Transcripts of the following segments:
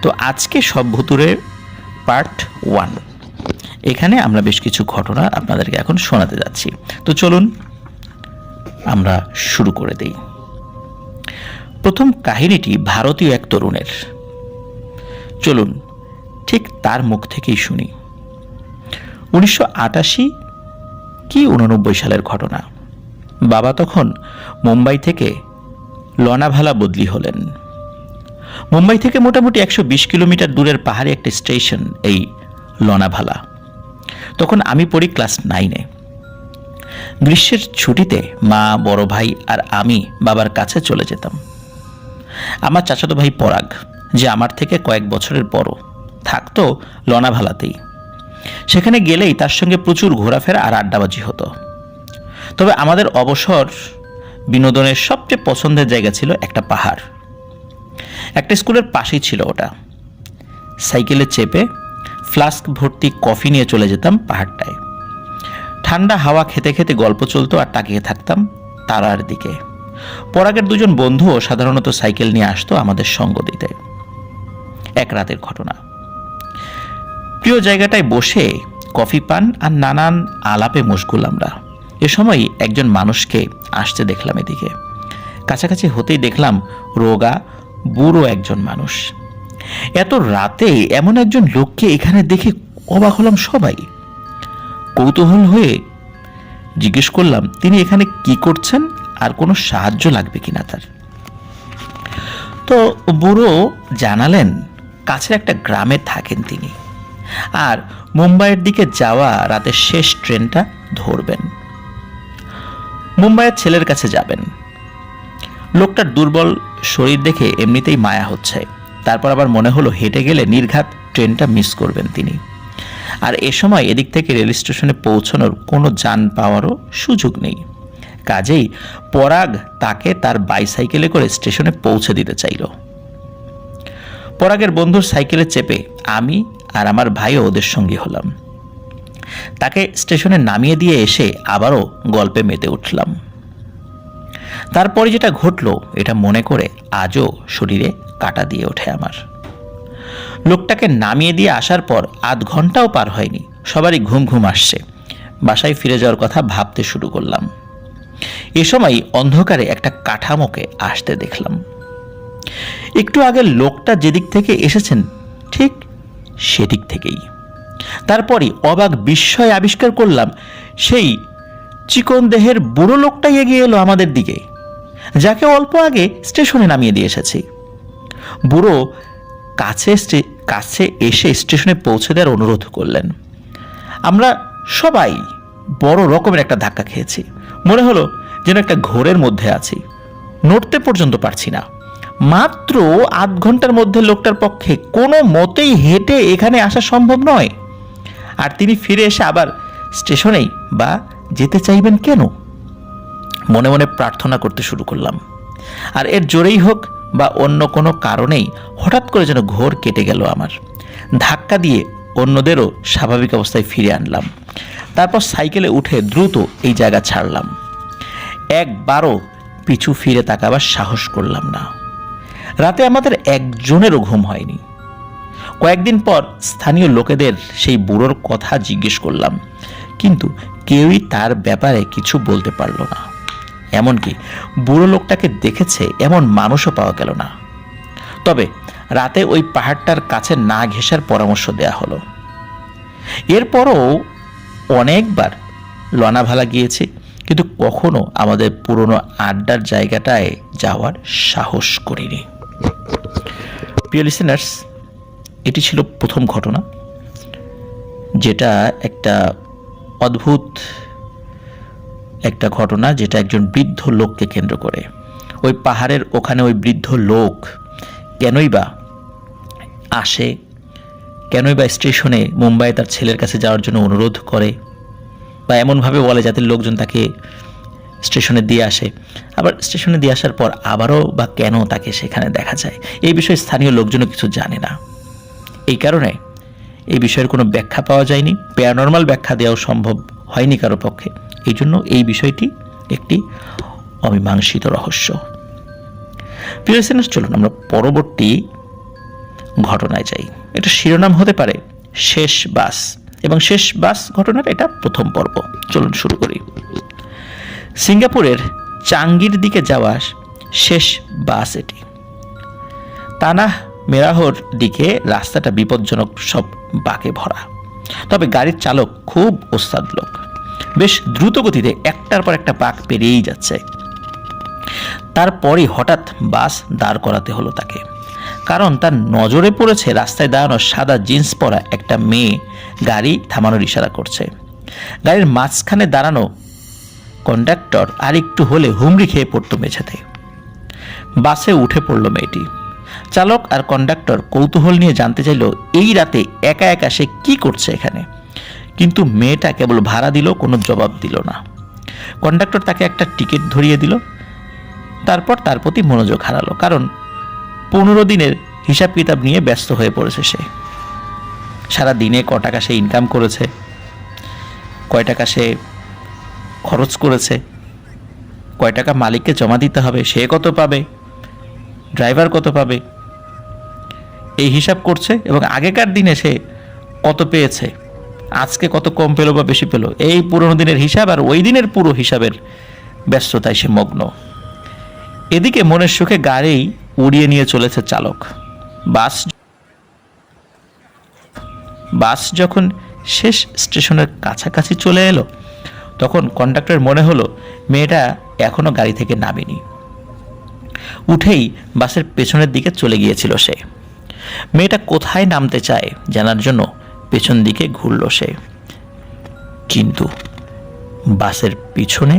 তো আজকে সব ভুতুড়ের পার্ট 1, এখানে আমরা বেশ কিছু ঘটনা আপনাদেরকে এখন শোনাতে যাচ্ছি। তো চলুন আমরা শুরু করে দেই। প্রথম কাহিনীটি ভারতীয় এক তরুণের। চলুন ঠিক তার মুখ থেকেই শুনি। 1988 কি 89 সালের ঘটনা। বাবা তখন মুম্বাই থেকে লোনাভালা বদলি হলেন। মুম্বাই থেকে মোটামুটি 120 কিলোমিটার দূরের পাহাড়ি একটা স্টেশন এই লোনাভালা। তখন আমি পড়ি ক্লাস 9-এ। গ্রীষ্মের ছুটিতে মা, বড় ভাই আর আমি বাবার কাছে চলে যেতাম। আমার চাচাতো ভাই পরাগ, যে আমার থেকে কয়েক বছরের বড়, থাকতো লোনাভালাতেই। সেখানে গেলেই তার সঙ্গে প্রচুর ঘোরাফেরা আর আড্ডাবাজি হতো। তবে আমাদের অবসর বিনোদনের সবচেয়ে পছন্দের জায়গা ছিল একটা পাহাড়। একটা স্কুলের পাশেই ছিল ওটা। সাইকেলে চেপে ফ্লাস্ক ভর্তি কফি নিয়ে চলে যেতাম পাহাড়টায়। ঠান্ডা হাওয়া খেতে খেতে গল্প চলতো আর তাকিয়ে থাকতাম তারার দিকে। পরাগের দুজন বন্ধুও সাধারণত সাইকেল নিয়ে আসতো আমাদের সঙ্গ দিতে। এক রাতের ঘটনা। প্রিয় জায়গাটায় বসে কফি পান আর নানান আলাপে মশগুল আমরা। এ সময় একজন মানুষকে আসতে দেখলাম এদিকে। কাছাকাছি হতেই দেখলাম রোগা বুড়ো একজন মানুষ। এত রাতে এমন একজন লোককে এখানে দেখে অবাক হলাম সবাই। কৌতূহল হয়ে জিজ্ঞেস করলাম তিনি এখানে কি করছেন আর কোনো সাহায্য লাগবে কিনা তার। তো বুড়ো জানালেন কাছের একটা গ্রামে থাকেন তিনি, আর মুম্বাইয়ের দিকে যাওয়া রাতের শেষ ট্রেনটা ধরবেন। মুম্বাইয়ের ছেলের কাছে যাবেন। লোকটার দুর্বল শরীর দেখে এমনিতেই মায়া হচ্ছে। তারপর আবার মনে হলো হেঁটে গেলে নির্ঘাত ট্রেনটা মিস করবেন তিনি। আর এ সময় এদিক থেকে রেল স্টেশনে পৌঁছানোর কোনো যান পাওয়ারও সুযোগ নেই। কাজেই পরাগ তাকে তার বাইসাইকেলে করে স্টেশনে পৌঁছে দিতে চাইল। পরাগের বন্ধুর সাইকেলে চেপে আমি আর আমার ভাইও ওদের সঙ্গী হলাম। তাকে স্টেশনে নামিয়ে দিয়ে এসে আবারও গল্পে মেতে উঠলাম। তারপরে যেটা ঘটলো এটা মনে করে আজও শরীরে কাটা দিয়ে ওঠে আমার। লোকটাকে নামিয়ে দিয়ে আসার পর আধ ঘন্টাও পার হয়নি, সবারই ঘুম ঘুম আসছে। বাসায় ফিরে যাওয়ার কথা ভাবতে শুরু করলাম। এ সময় অন্ধকারে একটা কাঠামোকে আসতে দেখলাম। একটু আগে লোকটা যেদিক থেকে এসেছেন ঠিক সেদিক থেকেই। তারপরই অবাক বিস্ময় আবিষ্কার করলাম সেই চিকন দেহের বুড়ো লোকটাই এগিয়ে এলো আমাদের দিকে, যাকে অল্প আগে স্টেশনে নামিয়ে দিয়ে এসেছি। বুড়ো কাছে এসে স্টেশনে পৌঁছে দেওয়ার অনুরোধ করলেন। আমরা সবাই বড় রকমের একটা ধাক্কা খেয়েছি। মনে হলো যেন একটা ঘোরের মধ্যে আছি, নড়তে পর্যন্ত পারছি না। মাত্র আধ ঘন্টার মধ্যে লোকটার পক্ষে কোনো মতেই হেঁটে এখানে আসা সম্ভব নয়। আর তিনি ফিরে এসে আবার স্টেশনেই বা যেতে চাইবেন কেন? মনে মনে প্রার্থনা করতে শুরু করলাম। আর এর জোরেই হোক বা অন্য কোনো কারণেই হঠাৎ করে যেন ঘোর কেটে গেল আমার। ধাক্কা দিয়ে অন্যদেরও স্বাভাবিক অবস্থায় ফিরে আনলাম। তারপর সাইকেলে উঠে দ্রুত এই জায়গা ছাড়লাম। একবারও পিছু ফিরে তাকাবার সাহস করলাম না। রাতে আমাদের একজনেরও ঘুম হয়নি। কয়েকদিন পর স্থানীয় লোকেদের সেই বুড়োর কথা জিজ্ঞেস করলাম, কিন্তু কেউই তার ব্যাপারে কিছু বলতে পারল না। এমনকি বুড়ো লোকটাকে দেখেছে এমন মানুষও পাওয়া গেল না। তবে রাতে ওই পাহাড়টার কাছে না ঘেঁষার পরামর্শ দেয়া হলো। এরপরও অনেকবার লোনাভালা গিয়েছি, কিন্তু কখনো আমাদের পুরনো আড্ডার জায়গাটায় যাওয়ার সাহস করিনি। প্রিয় লিসেনার্স, এটি ছিল প্রথম ঘটনা, যেটা একটা অদ্ভুত একটা ঘটনা, যেটা একজন বৃদ্ধ লোককে কেন্দ্র করে। ওই পাহাড়ের ওখানে ওই বৃদ্ধ লোক কেনই বা আসে, কেনই বা স্টেশনে মুম্বাই তার ছেলের কাছে যাওয়ার জন্য অনুরোধ করে, বা এমনভাবে বলে যাতে লোকজন তাকে স্টেশনে দিয়ে আসে। আবার স্টেশনে দিয়ে আসার পর আবারও বা কেন তাকে সেখানে দেখা যায়, এই বিষয়ে স্থানীয় লোকজনও কিছু জানে না। এই কারণে এই বিষয়ের কোনো ব্যাখ্যা পাওয়া যায়নি, প্যারানরমাল ব্যাখ্যা দেওয়াও সম্ভব হয়নি কারো পক্ষে। এই জন্য এই বিষয়টি একটি অমীমাংসিত রহস্য। প্রিয় লিসেনার্স, চলুন আমরা পরবর্তী ঘটনায় যাই। এটা শিরোনাম হতে পারে শেষ বাস, এবং শেষ বাস ঘটনার এটা প্রথম পর্ব। চলুন শুরু করি। সিঙ্গাপুরের চাঙ্গির দিকে যাওয়া শেষ বাস এটি। তানাহ মেরাহর দিকে রাস্তাটা বিপজ্জনক সব বাঁকে ভরা, তবে গাড়ির চালক খুব ওস্তাদ লোক। বেশ দ্রুত গতিতে একটার পর একটা বাঁক পেরিয়েই যাচ্ছে। তারপরই হঠাৎ বাস দাঁড় করাতে হলো তাকে, কারণ তার নজরে পড়েছে রাস্তায় দাঁড়ানো সাদা জিন্স পরা একটা মেয়ে গাড়ি থামানোর ইশারা করছে। গাড়ির মাঝখানে দাঁড়ানো কন্ডাক্টর আর একটু হলে হুমড়ি খেয়ে পড়তো মেঝেতে। বাসে উঠে পড়ল মেয়েটি। চালক আর কন্ডাক্টর কৌতূহল নিয়ে জানতে চাইল এই রাতে একা একা সে কি করছে এখানে, কিন্তু মেয়েটা কেবল ভাড়া দিল, কোনো জবাব দিল না। কন্ডাক্টর তাকে একটা টিকিট ধরিয়ে দিল, তারপর তার প্রতি মনোযোগ হারালো, কারণ 15 দিনের হিসাব কিতাব নিয়ে ব্যস্ত হয়ে পড়েছে সে। সারা দিনে ক টাকা সে ইনকাম করেছে, কয় টাকা সে খরচ করেছে, কয় টাকা মালিককে জমা দিতে হবে, সে কত পাবে, ড্রাইভার কত পাবে, এই হিসাব করছে। এবং আগেকার দিনে সে কত পেয়েছে, আজকে কত কম পেল বা বেশি পেল, এই পুরনো দিনের হিসাব আর ওই দিনের পুরো হিসাবের ব্যস্ততায় সে মগ্ন। এদিকে মনের সুখে গাড়ি উড়িয়ে নিয়ে চলেছে চালক। বাস যখন শেষ স্টেশনের কাছাকাছি চলে এলো, তখন কন্ডাক্টর মনে হলো মেয়েটা এখনো গাড়ি থেকে নামেনি। উঠেই বাসের পেছনের দিকে চলে গিয়েছিল সে। মেয়েটা কোথায় নামতে চায় জানার জন্য পেছন দিকে ঘুরল সে, কিন্তু বাসের পিছনে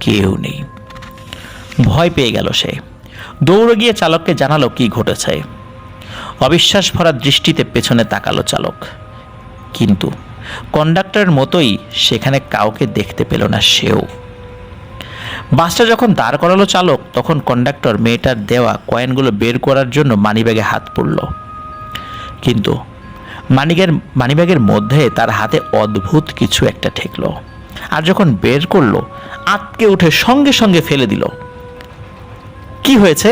কেউ নেই। ভয় পেয়ে গেল সে। দৌড়ে গিয়ে চালককে জানালো কি ঘটেছে। অবিশ্বাস ভরা দৃষ্টিতে পেছনে তাকালো চালক, কিন্তু কন্ডাক্টরের মতোই সেখানে কাউকে দেখতে পেল না সেও। বাসটা যখন দাঁড় করালো চালক, তখন কন্ডাক্টর মেয়েটার দেওয়া কয়েনগুলো বের করার জন্য মানিব্যাগে হাত পুরল, কিন্তু মানিব্যাগের মধ্যে তার হাতে অদ্ভুত কিছু একটা ঠেকলো, আর যখন বের করলো আটকে উঠে সঙ্গে সঙ্গে ফেলে দিল। কি হয়েছে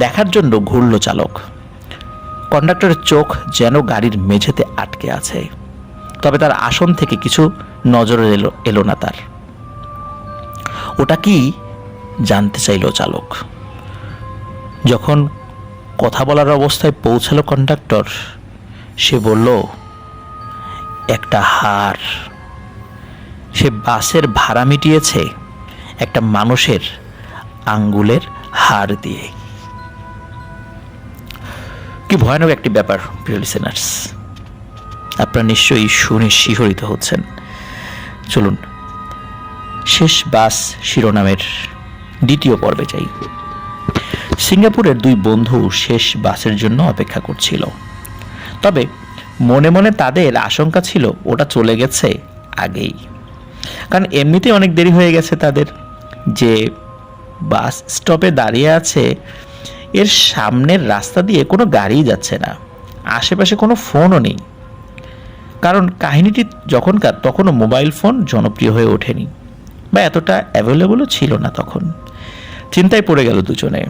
দেখার জন্য ঘুরল চালক। কন্ডাক্টরের চোখ যেন গাড়ির মেঝেতে আটকে আছে, তবে তার আসন থেকে কিছু নজরে এলো না তার। ওটা কি জানতে চাইল চালক। যখন কথা বলার অবস্থায় পৌঁছালো কন্ডাক্টর, সে বলল একটা হার। সে বাসের ভাড়া মিটিয়েছে একটা মানুষের আঙ্গুলের হার দিয়ে। কি ভয়ানক একটি ব্যাপার প্রিয় লিসেনার্স, আপনারা নিশ্চয়ই শুনে শিহরিত হচ্ছেন। চলুন শেষ বাস শিরোনামের দ্বিতীয় পর্বে যাই। সিঙ্গাপুরের দুই বন্ধু শেষ বাসের জন্য অপেক্ষা করছিল, তবে মনে মনে তাদের আশঙ্কা ছিল ওটা চলে গেছে আগেই, কারণ এমনিতেই অনেক দেরি হয়ে গেছে তাদের। যে বাস স্টপে দাঁড়িয়ে আছে এর সামনের রাস্তা দিয়ে কোনো গাড়িই যাচ্ছে না, আশেপাশে কোনো ফোনও নেই, কারণ কাহিনীটি যখনকার তখনও মোবাইল ফোন জনপ্রিয় হয়ে ওঠেনি বা এতটা অ্যাভেলেবলও ছিল না তখন। চিন্তায় পড়ে গেল দুজনে,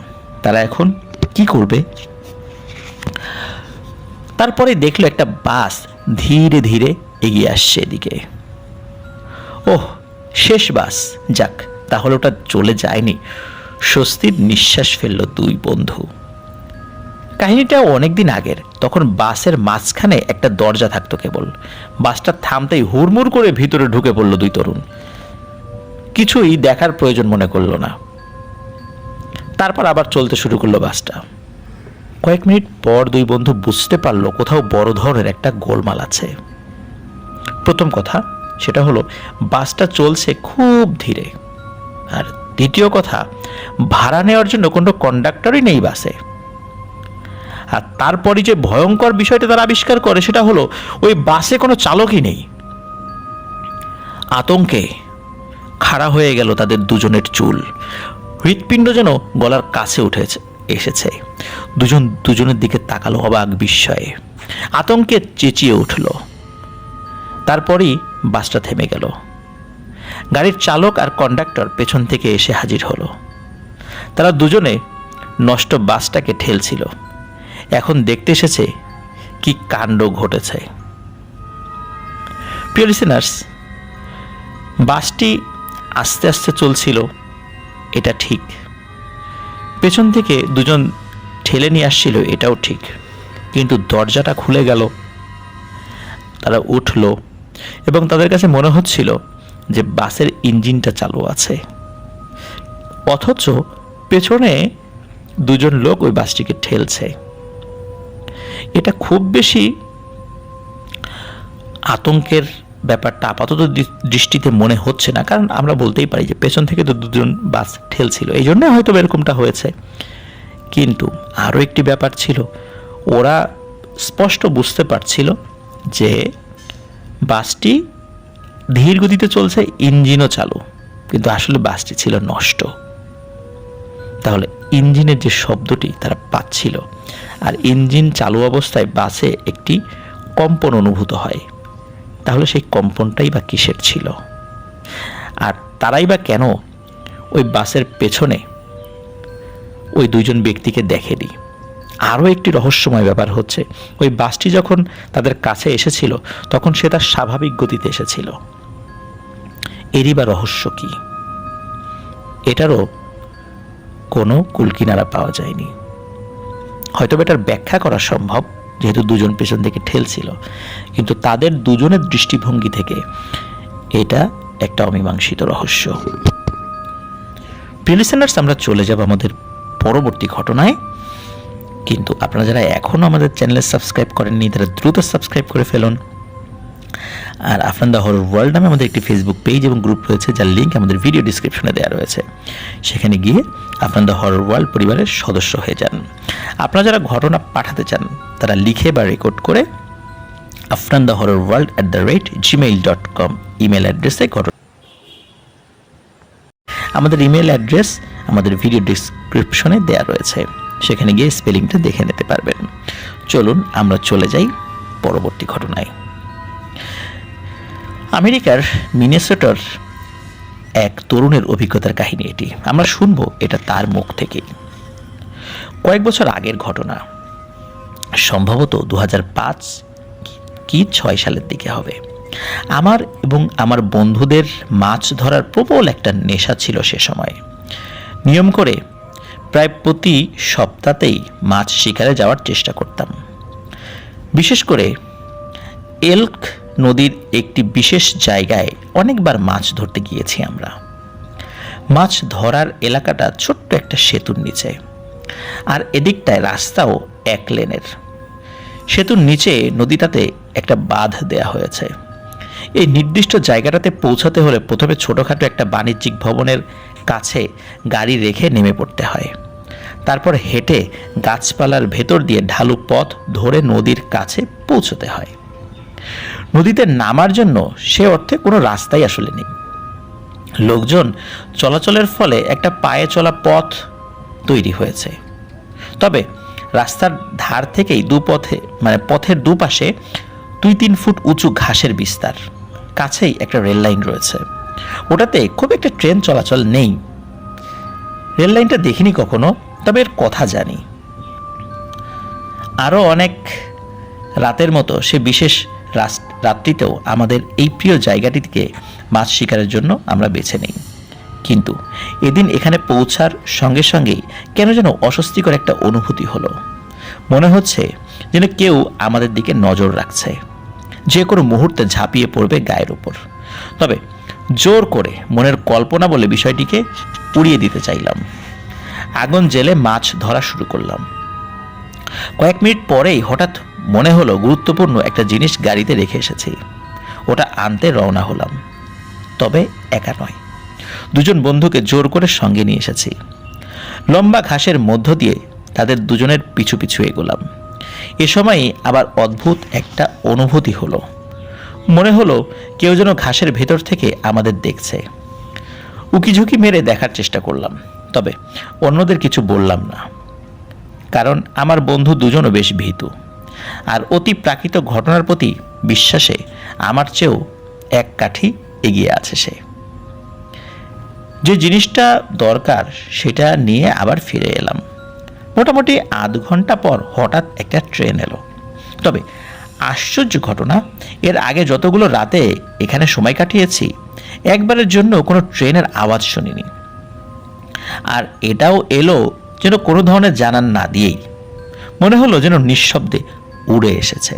তারা এখন কি করবে। তারপরে দেখলো একটা বাস ধীরে ধীরে এগিয়ে আসছে এদিকে। ওহ, শেষ বাস, যাক তাহলে ওটা চলে যায়নি। স্বস্তির নিঃশ্বাস ফেলল দুই বন্ধু। কাহিনীটা অনেকদিন আগের, তখন বাসের মাঝখানে একটা দরজা থাকতো কেবল। বাসটা থামতেই হুড়মুড় করে ভিতরে ঢুকে পড়ল দুই তরুণ। কিছুই দেখার প্রয়োজন মনে করলো না। তারপর আবার চলতে শুরু করলো বাসটা। কয়েক মিনিট পর দুই বন্ধু বুঝতে পারলো কোথাও বড় ধরনের একটা গোলমাল আছে। প্রথম কথা সেটা হলো বাসটা চলছে খুব ধীরে, আর দ্বিতীয় কথা ভাড়া নেওয়ার জন্য কোনো কন্ডাক্টরই নেই বাসে। আর তারপরে যে ভয়ঙ্কর বিষয়টা তারা আবিষ্কার করে সেটা হলো ওই বাসে কোনো চালকই নেই। আতঙ্কে খাড়া হয়ে গেল তাদের দুজনের চুল, হৃৎপিণ্ড যেন গলার কাছে এসেছে। দুজন দুজনের দিকে তাকালো অবাক বিস্ময়ে, আতঙ্কে চেঁচিয়ে উঠল। তারপরই বাসটা থেমে গেল। গাড়ির চালক আর কন্ডাক্টর পেছন থেকে এসে হাজির হলো। তারা দুজনে নষ্ট বাসটাকে ঠেলছিল। এখন দেখতে এসেছে কি কাণ্ড ঘটেছে। প্রিয় লিসেনার্স, বাসটি আস্তে আস্তে চলছিল, এটা ঠিক। পেছন থেকে দুজন ঠেলে নিয়ে আসছিল, এটাও ঠিক। কিন্তু দরজাটা খুলে গেল, তারা উঠল এবং তাদের কাছে মনে হচ্ছিল যে বাসের ইঞ্জিনটা চালু আছে, অথচ পেছনে দুজন লোক ওই বাসটিকে ঠেলছে। এটা খুব বেশি আতঙ্কের ব্যাপারটা আপাতত দৃষ্টিতে মনে হচ্ছে না, কারণ আমরা বলতেই পারি যে পেছন থেকে তো দুজন বাস ঠেলছিল, এই জন্য হয়তো এরকমটা হয়েছে। কিন্তু আরও একটি ব্যাপার ছিল, ওরা স্পষ্ট বুঝতে পারছিল যে বাসটি ধীর গতিতে চলছে, ইঞ্জিনও চালু, কিন্তু আসলে বাসটি ছিল নষ্ট। তাহলে ইঞ্জিনের যে শব্দটি তারা পাচ্ছিল, আর ইঞ্জিন চালু অবস্থায় বাসে একটি কম্পন অনুভূত হয়, তাহলে সেই কম্পনটাই বা কিসের ছিল? আর তারাই বা কেন ওই বাসের পেছনে ওই দুইজন ব্যক্তিকে দেখেনি? আরও একটি রহস্যময় ব্যাপার হচ্ছে, ওই বাসটি যখন তাদের কাছে এসেছিল তখন সে তার স্বাভাবিক গতিতে এসেছিল। এরই বা রহস্য কি? এটারও কোনো কুলকিনারা পাওয়া যায়নি। হয়তো এটার ব্যাখ্যা করা সম্ভব, যেহেতু দুজন পেছন থেকে ঠেলছিল, কিন্তু তাদের দুজনের দৃষ্টিভঙ্গি থেকে এটা একটা অমীমাংসিত রহস্য। প্রিয় লিসেনার্স, আমরা চলে যাব আমাদের পরবর্তী ঘটনায়। কিন্তু আপনারা যারা এখনও আমাদের চ্যানেলে সাবস্ক্রাইব করেননি তারা দ্রুত সাবস্ক্রাইব করে ফেলুন। আর আফরান দ্য হরর ওয়ার্ল্ড নামে আমাদের একটি ফেসবুক পেজ এবং গ্রুপ রয়েছে, যার লিঙ্ক আমাদের ভিডিও ডিসক্রিপশনে দেওয়া রয়েছে। সেখানে গিয়ে আফরান দ্য হরর ওয়ার্ল্ড পরিবারের সদস্য হয়ে যান। আপনারা যারা ঘটনা পাঠাতে চান তারা লিখে বা রেকর্ড করে afranthehorrorworld@gmail.com ইমেল অ্যাড্রেসে আমাদের ইমেল অ্যাড্রেস আমাদের ভিডিও ডিসক্রিপশনে দেওয়া রয়েছে, সেখানে গিয়ে স্পেলিংটা দেখে নিতে পারবেন। চলুন আমরা চলে যাই পরবর্তী ঘটনায়। আমেরিকার মিনেসোটার এক তরুণের অভিজ্ঞতার কাহিনী এটি। আমরা শুনবো এটা তার মুখ থেকেই। কয়েক বছর আগের ঘটনা, সম্ভবত 2005 কি 6 সালের দিকে হবে। আমার এবং আমার বন্ধুদের মাছ ধরার প্রবল একটা নেশা ছিল সে সময়। নিয়ম করে প্রায় প্রতি সপ্তাহতেই মাছ শিকারে যাওয়ার চেষ্টা করতাম। বিশেষ করে এল্ক নদীর একটি বিশেষ জায়গায় অনেকবার মাছ ধরতে গিয়েছি আমরা। মাছ ধরার এলাকাটা ছোট্ট একটা সেতুর নিচে, আর এদিকটায় রাস্তাও এক লেনের। সেতুর নিচে নদীটাতে একটা বাঁধ দেয়া হয়েছে। এই নির্দিষ্ট জায়গাটাতে পৌঁছাতে হলে প্রথমে ছোটোখাটো একটা বাণিজ্যিক ভবনের কাছে গাড়ি রেখে নেমে পড়তে হয়। তারপর হেঁটে গাছপালার ভেতর দিয়ে ঢালু পথ ধরে নদীর কাছে পৌঁছতে হয়। নদীতে নামার জন্য সে অর্থে কোনো রাস্তাই আসলে নেই। লোকজন চলাচলের ফলে একটা পায়ে চলা পথ তৈরি হয়েছে। তবে রাস্তার ধার থেকেই পথের দুপাশে 2-3 ফুট উঁচু ঘাসের বিস্তার। কাছেই একটা রেল লাইন রয়েছে। ওটাতে খুব একটা ট্রেন চলাচল নেই। রেল লাইনটা দেখিনি কখনো, তবে এর কথা জানি। আরও অনেক রাতের মতো সে বিশেষ রাত্রিতেও আমাদের এই প্রিয় জায়গাটিকে মাছ শিকারের জন্য আমরা বেছে নিই। কিন্তু এদিন এখানে পৌঁছার সঙ্গে সঙ্গেই কেন যেন অস্বস্তিকর একটা অনুভূতি হলো। মনে হচ্ছে যেন কেউ আমাদের দিকে নজর রাখছে, যে কোনো মুহূর্তে ঝাঁপিয়ে পড়বে গায়ের উপর। তবে জোর করে মনের কল্পনা বলে বিষয়টিকে উড়িয়ে দিতে চাইলাম। আগুন জেলে মাছ ধরা শুরু করলাম। কয়েক মিনিট পরেই হঠাৎ মনে হলো গুরুত্বপূর্ণ একটা জিনিস গাড়িতে রেখে এসেছি। ওটা আনতে রওনা হলাম। তবে একা নয়, দুজন বন্ধুকে জোর করে সঙ্গে নিয়ে এসেছি। লম্বা ঘাসের মধ্য দিয়ে তাদের দুজনের পিছু পিছু এগোলাম। এ সময়ই আবার অদ্ভুত একটা অনুভূতি হলো। মনে হলো কেউ যেন ঘাসের ভেতর থেকে আমাদের দেখছে। উকিঝুঁকি মেরে দেখার চেষ্টা করলাম, তবে অন্যদের কিছু বললাম না, কারণ আমার বন্ধু দুজনও বেশ ভীতু, আর অতি প্রাকৃত ঘটনার প্রতি বিশ্বাসে আমার চেয়েও এক কাঠি এগিয়ে আছে সে। যে জিনিসটা দরকার সেটা নিয়ে আবার ফিরে এলাম। মোটামুটি আধ ঘন্টা পর হঠাৎ একটা ট্রেন এলো। তবে আশ্চর্য ঘটনা, এর আগে যতগুলো রাতে এখানে সময় কাটিয়েছি একবারের জন্য কোনো ট্রেনের আওয়াজ শুনিনি। আর এটাও এলো যেন কোনো ধরনের জানান না দিয়েই, মনে হলো যেন নিঃশব্দে উড়ে এসেছে।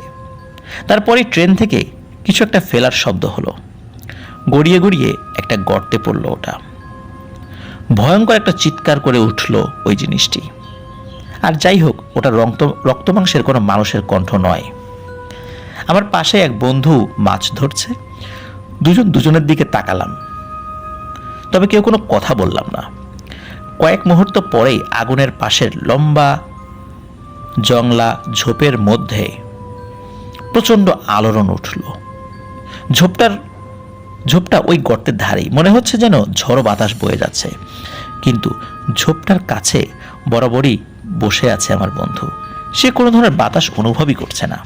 তারপরে ট্রেন থেকে কিছু একটা ফেলার শব্দ হলো, গড়িয়ে গড়িয়ে একটা গর্তে পড়ল ওটা। ভয়ঙ্কর একটা চিৎকার করে উঠল ওই জিনিসটি। আর যাই হোক, ওটা রক্তমাংসের কোনো মানুষের কণ্ঠ নয়। আমার পাশে এক বন্ধু মাছ ধরছে, দুজনের দিকে তাকালাম, তবে কেউ কোনো কথা বললাম না। কয়েক মুহূর্ত পরেই আগুনের পাশের লম্বা জংলা ঝোপের মধ্যে প্রচণ্ড আলোড়ন উঠল। ঝোপটা ওই গর্তের ধারেই, মনে হচ্ছে যেন ঝড়ো বাতাস বয়ে যাচ্ছে। কিন্তু ঝোপটার কাছে বরাবরই বসে আছে আমার বন্ধু। সে কোনো ধরনের বাতাস অনুভবই করছে না।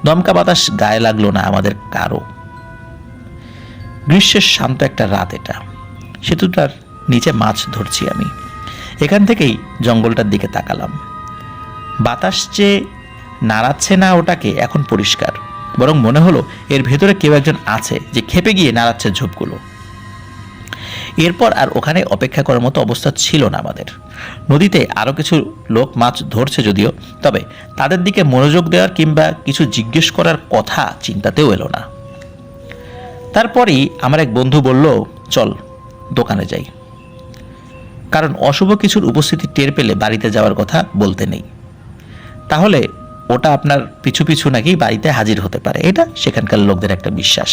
দমকা বাতাস গায়ে লাগলো না আমাদের কারো। গ্রীষ্মের শান্ত একটা রাত এটা। সেতুটার নিচে মাছ ধরছি আমি। এখান থেকেই জঙ্গলটার দিকে তাকালাম। বাতাস যে নাড়াচ্ছে না ওটাকে এখন পরিষ্কার, বরং মনে হলো এর ভেতরে কেউ একজন আছে যে খেপে গিয়ে নাড়াচ্ছে ঝোপগুলো। এরপর আর ওখানে অপেক্ষা করার মতো অবস্থা ছিল না আমাদের। নদীতে আরও কিছু লোক মাছ ধরছে যদিও, তবে তাদের দিকে মনোযোগ দেওয়ার কিংবা কিছু জিজ্ঞেস করার কথা চিন্তাতেও এলো না। তারপরেই আমার এক বন্ধু বলল, চল দোকানে যাই, কারণ অশুভ কিছুর উপস্থিতি টের পেলে বাড়িতে যাওয়ার কথা বলতে নেই। তাহলে ওটা আপনার পিছু পিছু নাকি বাড়িতে হাজির হতে পারে, এটা সেখানকার লোকদের একটা বিশ্বাস।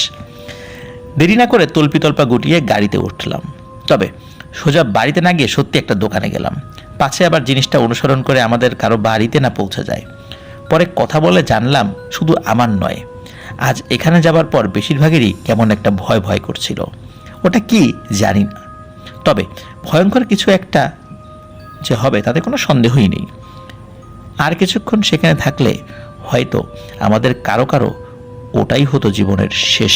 দেরি না করে তল্পিতল্পা গুটিয়ে গাড়িতে উঠলাম। তবে সোজা বাড়িতে না গিয়ে সত্যি একটা দোকানে গেলাম, পাছে আবার জিনিসটা অনুসরণ করে আমাদের কারো বাড়িতে না পৌঁছে যায়। পরে কথা বলে জানলাম শুধু আমার নয়, আজ এখানে যাবার পর বেশিরভাগেরই কেমন একটা ভয় ভয় করছিল। ওটা কি জানি না, তবে ভয়ঙ্কর কিছু একটা যে হবে তাতে কোনো সন্দেহই নেই। আর কিছুক্ষণ সেখানে থাকলে হয়তো আমাদের কারো কারো ওটাই হতো জীবনের শেষ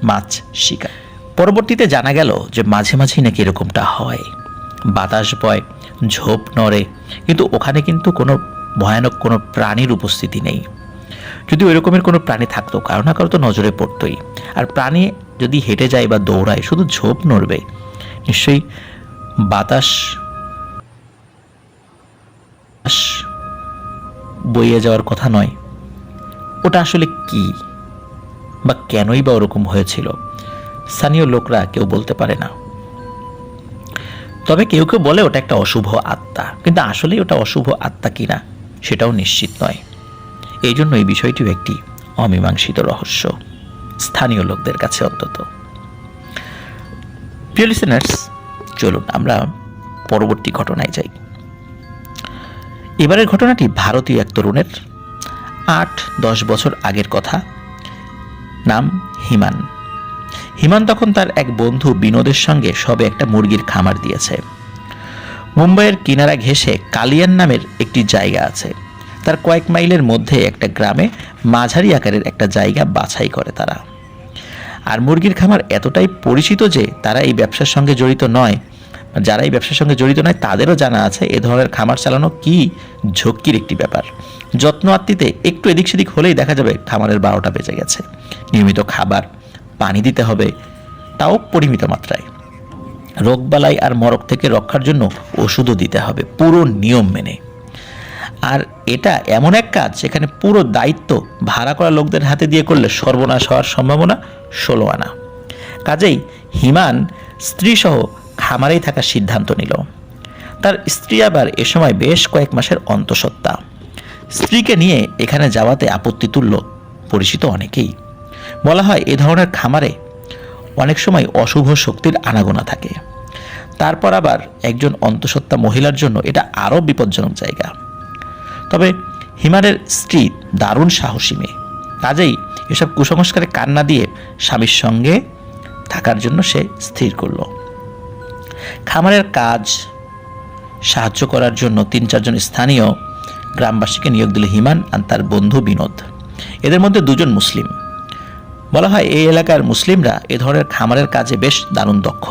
মাছ শিকার। পরবর্তীতে জানা গেল যে মাঝে মাঝেই নাকি এরকমটা হয়, বাতাস বয়, ঝোপ নড়ে, কিন্তু ওখানে কিন্তু কোনো ভয়ানক কোনো প্রাণীর উপস্থিতি নেই। যদি ওই রকমের কোনো প্রাণী থাকতো কারো না কারো তো নজরে পড়তই। আর প্রাণী যদি হেঁটে যায় বা দৌড়ায় শুধু ঝোপ নড়বে, নিশ্চয়ই বাতাস বইয়ে যাওয়ার কথা নয়। ওটা আসলে কি বা কেনই বা ওরকম হয়েছিল স্থানীয় লোকরা কেউ বলতে পারে না। তবে কেউ কেউ বলে ওটা একটা অশুভ আত্মা, কিন্তু আসলেই ওটা অশুভ আত্মা কিনা সেটাও নিশ্চিত নয়। এই জন্য এই বিষয়টিও একটি অমীমাংসিত রহস্য স্থানীয় লোকদের কাছে অন্তত। প্রিয় লিসেনার্স, চলুন আমরা পরবর্তী ঘটনায় যাই। এবারের ঘটনাটি ভারতীয় এক তরুণের, 8-10 বছর আগের কথা। নাম হিমান। হিমান তখন তার এক বন্ধু বিনোদের সঙ্গে সবে একটা মুরগির খামার দিয়েছে। মুম্বাইয়ের কিনারা ঘেঁষে কালিয়ান নামের একটি জায়গা আছে। তার কয়েক মাইলের মধ্যে একটা গ্রামে মাঝারি আকারের একটা জায়গা বাছাই করে তারা। আর মুরগির খামার এতটাই পরিচিত যে তারা এই ব্যবসার সঙ্গে জড়িত নয়, যারা এই ব্যবসার সঙ্গে জড়িত নয় তাদেরও জানা আছে এ ধরনের খামার চালানো কি ঝক্কির একটি ব্যাপার। যত্ন আত্মিতে একটু এদিক সেদিক হলেই দেখা যাবে খামারের 12টা বেজে গেছে। নিয়মিত খাবার পানি দিতে হবে, তাও পরিমিত মাত্রায়। রোগবালাই আর মরক থেকে রক্ষার জন্য ওষুধও দিতে হবে পুরো নিয়ম মেনে। আর এটা এমন এক কাজ যেখানে পুরো দায়িত্ব ভাড়া করা লোকদের হাতে দিয়ে করলে সর্বনাশ হওয়ার সম্ভাবনা 16 আনা। কাজেই হিমান স্ত্রীসহ খামারেই থাকার সিদ্ধান্ত নিল। তার স্ত্রী আবার এ সময় বেশ কয়েক মাসের অন্তঃসত্ত্বা। স্ত্রীকে নিয়ে এখানে যাওয়াতে আপত্তি তুলল পরিচিত অনেকেই। বলা হয় এ ধরনের খামারে অনেক সময় অশুভ শক্তির আনাগোনা থাকে। তারপর আবার একজন অন্তঃসত্ত্বা মহিলার জন্য এটা আরও বিপজ্জনক জায়গা। তবে হিমানের স্ত্রী দারুণ সাহসী মেয়ে, কাজেই এসব কুসংস্কারে কান না দিয়ে স্বামীর সঙ্গে থাকার জন্য সে স্থির করল। খামারের কাজ সাহায্য করার জন্য 3-4 জন স্থানীয় গ্রামবাসীকে নিয়োগ দিল হিমান আর তার বন্ধু বিনোদ। এদের মধ্যে 2 জন মুসলিম। বলা হয় এই এলাকার মুসলিমরা এ ধরনের খামারের কাজে বেশ দারুণ দক্ষ।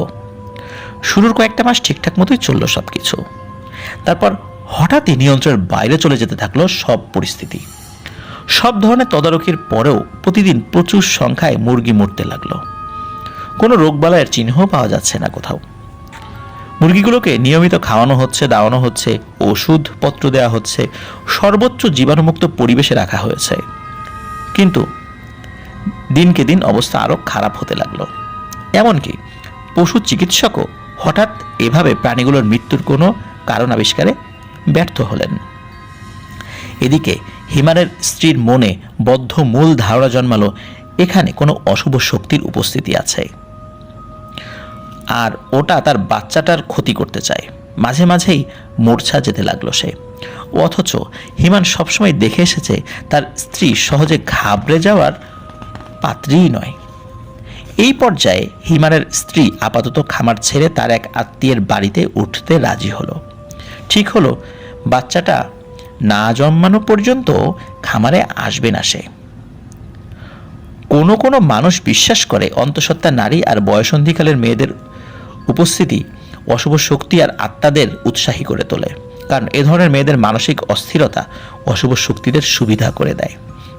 শুরুর কয়েকটা মাস ঠিকঠাক মতোই চলল সব কিছু। তারপর হঠাৎই নিয়ন্ত্রণের বাইরে চলে যেতে থাকলো সব পরিস্থিতি। সব ধরনের তদারকির পরেও প্রতিদিন প্রচুর সংখ্যায় মুরগি মরতে লাগলো। কোনো রোগবালাইয়ের চিহ্নও পাওয়া যাচ্ছে না কোথাও। মুরগিগুলোকে নিয়মিত খাওয়ানো হচ্ছে, দাওয়ানো হচ্ছে, ওষুধপত্র দেওয়া হচ্ছে, সর্বোচ্চ জীবাণুমুক্ত পরিবেশে রাখা হয়েছে। কিন্তু দিনকে দিন অবস্থা আরও খারাপ হতে লাগলো। এমনকি পশু চিকিৎসকও হঠাৎ এভাবে প্রাণীগুলোর মৃত্যুর কোনো কারণ আবিষ্কারে ব্যর্থ হলেন। এদিকে হিমানের স্ত্রীর মনে বদ্ধ মূল ধারণা জন্মালো এখানে কোনো অশুভ শক্তির উপস্থিতি আছে, আর ওটা তার বাচ্চাটার ক্ষতি করতে চায়। মাঝে মাঝেই মূর্ছা যেতে লাগলো সে। অথচ হিমান সবসময় দেখে এসেছে তার স্ত্রী সহজে ঘাবড়ে যাওয়ার পাত্রীই নয়। এই পর্যায়ে হিমানের স্ত্রী আপাতত খামার ছেড়ে তার এক আত্মীয়ের বাড়িতে উঠতে রাজি হলো। ঠিক হলো বাচ্চাটা না জন্মানো পর্যন্ত খামারে আসবে না সে। কোনো কোনো মানুষ বিশ্বাস করে অন্তঃসত্ত্বা নারী আর বয়সন্ধিকালের মেয়েদের উপস্থিতি অশুভ শক্তি আর আত্মাদের উৎসাহী করে তোলে, কারণ এ ধরনের মেয়েদের মানসিক অস্থিরতা অশুভ শক্তিদের সুবিধা করে দেয়।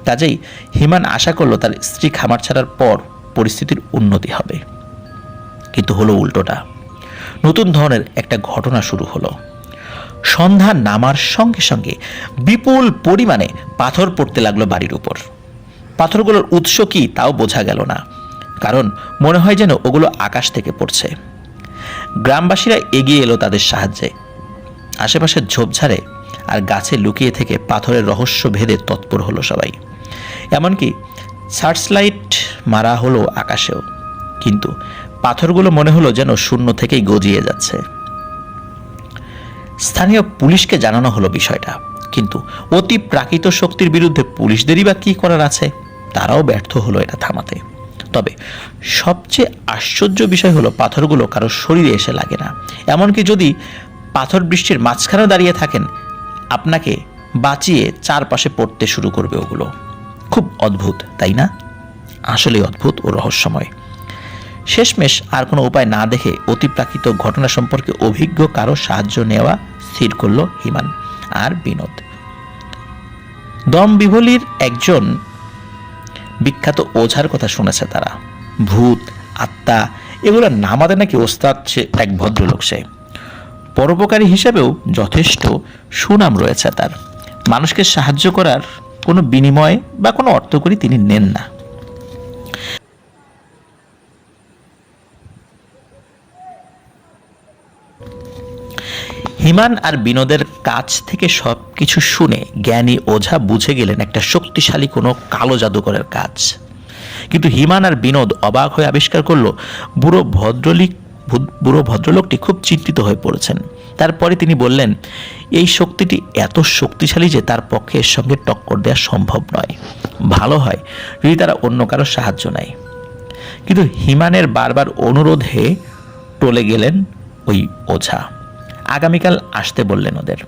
কাজেই হিমান আশা করলো তার স্ত্রী খামার ছাড়ার পর পরিস্থিতির উন্নতি হবে। কিন্তু হলো উল্টোটা। নতুন ধরনের একটা ঘটনা শুরু হলো। সন্ধ্যা নামার সঙ্গে সঙ্গে বিপুল পরিমাণে পাথর পড়তে লাগলো বাড়ির উপর। পাথরগুলোর উৎস কি তাও বোঝা গেল না, কারণ মনে হয় যেন ওগুলো আকাশ থেকে পড়ছে। গ্রামবাসীরা এগিয়ে এলো তাদের সাহায্যে। আশেপাশের ঝোপঝাড়ে আর গাছে লুকিয়ে থেকে পাথরের রহস্য ভেদে তৎপর হলো সবাই। এমনকি সার্চলাইট মারা হলো আকাশেও, কিন্তু পাথরগুলো মনে হলো যেন শূন্য থেকেই গজিয়ে যাচ্ছে। স্থানীয় পুলিশকে জানানো হলো বিষয়টা, কিন্তু অতি প্রাকৃত শক্তির বিরুদ্ধে পুলিশদেরই বা কী করার আছে? তারাও ব্যর্থ হলো এটা থামাতে। তবে সবচেয়ে আশ্চর্য বিষয় হলো পাথরগুলো কারো শরীরে এসে লাগে না। এমনকি যদি পাথর বৃষ্টির মাঝখানে দাঁড়িয়ে থাকেন, আপনাকে বাঁচিয়ে চারপাশে পড়তে শুরু করবে ওগুলো। খুব অদ্ভুত, তাই না? আসলে অদ্ভুত ও রহস্যময়। শেষমেশ আর কোনো উপায় না দেখে অতিপ্রাকৃত ঘটনা সম্পর্কে অভিজ্ঞ কারো সাহায্য নেওয়া স্থির করল হিমান আর বিনোদ। দম বিভলির একজন বিখ্যাত ওঝার কথা শুনেছে তারা। ভূত, আত্মা এগুলো নামাতে নাকি ওস্তাদ সে এক ভদ্রলোক। সে পরোপকারী হিসেবেও যথেষ্ট সুনাম রয়েছে তার। মানুষকে সাহায্য করার কোনো বিনিময় বা কোনো অর্থকরী তিনি নেন না। হিমান আর বিনোদের কাছ থেকে সবকিছু শুনে জ্ঞানী ওঝা বুঝে গেলেন একটা শক্তিশালী কোনো কালো জাদুকরের কাজ। কিন্তু হিমান আর বিনোদ অবাক হয়ে আবিষ্কার করলো বুড়ো ভদ্রলোকটি খুব চিন্তিত হয়ে পড়েছেন। তারপরে তিনি বললেন, এই শক্তিটি এত শক্তিশালী যে তার পক্ষে এর সঙ্গে টক্কর দেওয়া সম্ভব নয়। ভালো হয় যদি তারা অন্য কারো সাহায্য নেয়। কিন্তু হিমানের বারবার অনুরোধে টলে গেলেন ওই ওঝা। আগামীকাল আসতে বললেন ওদের।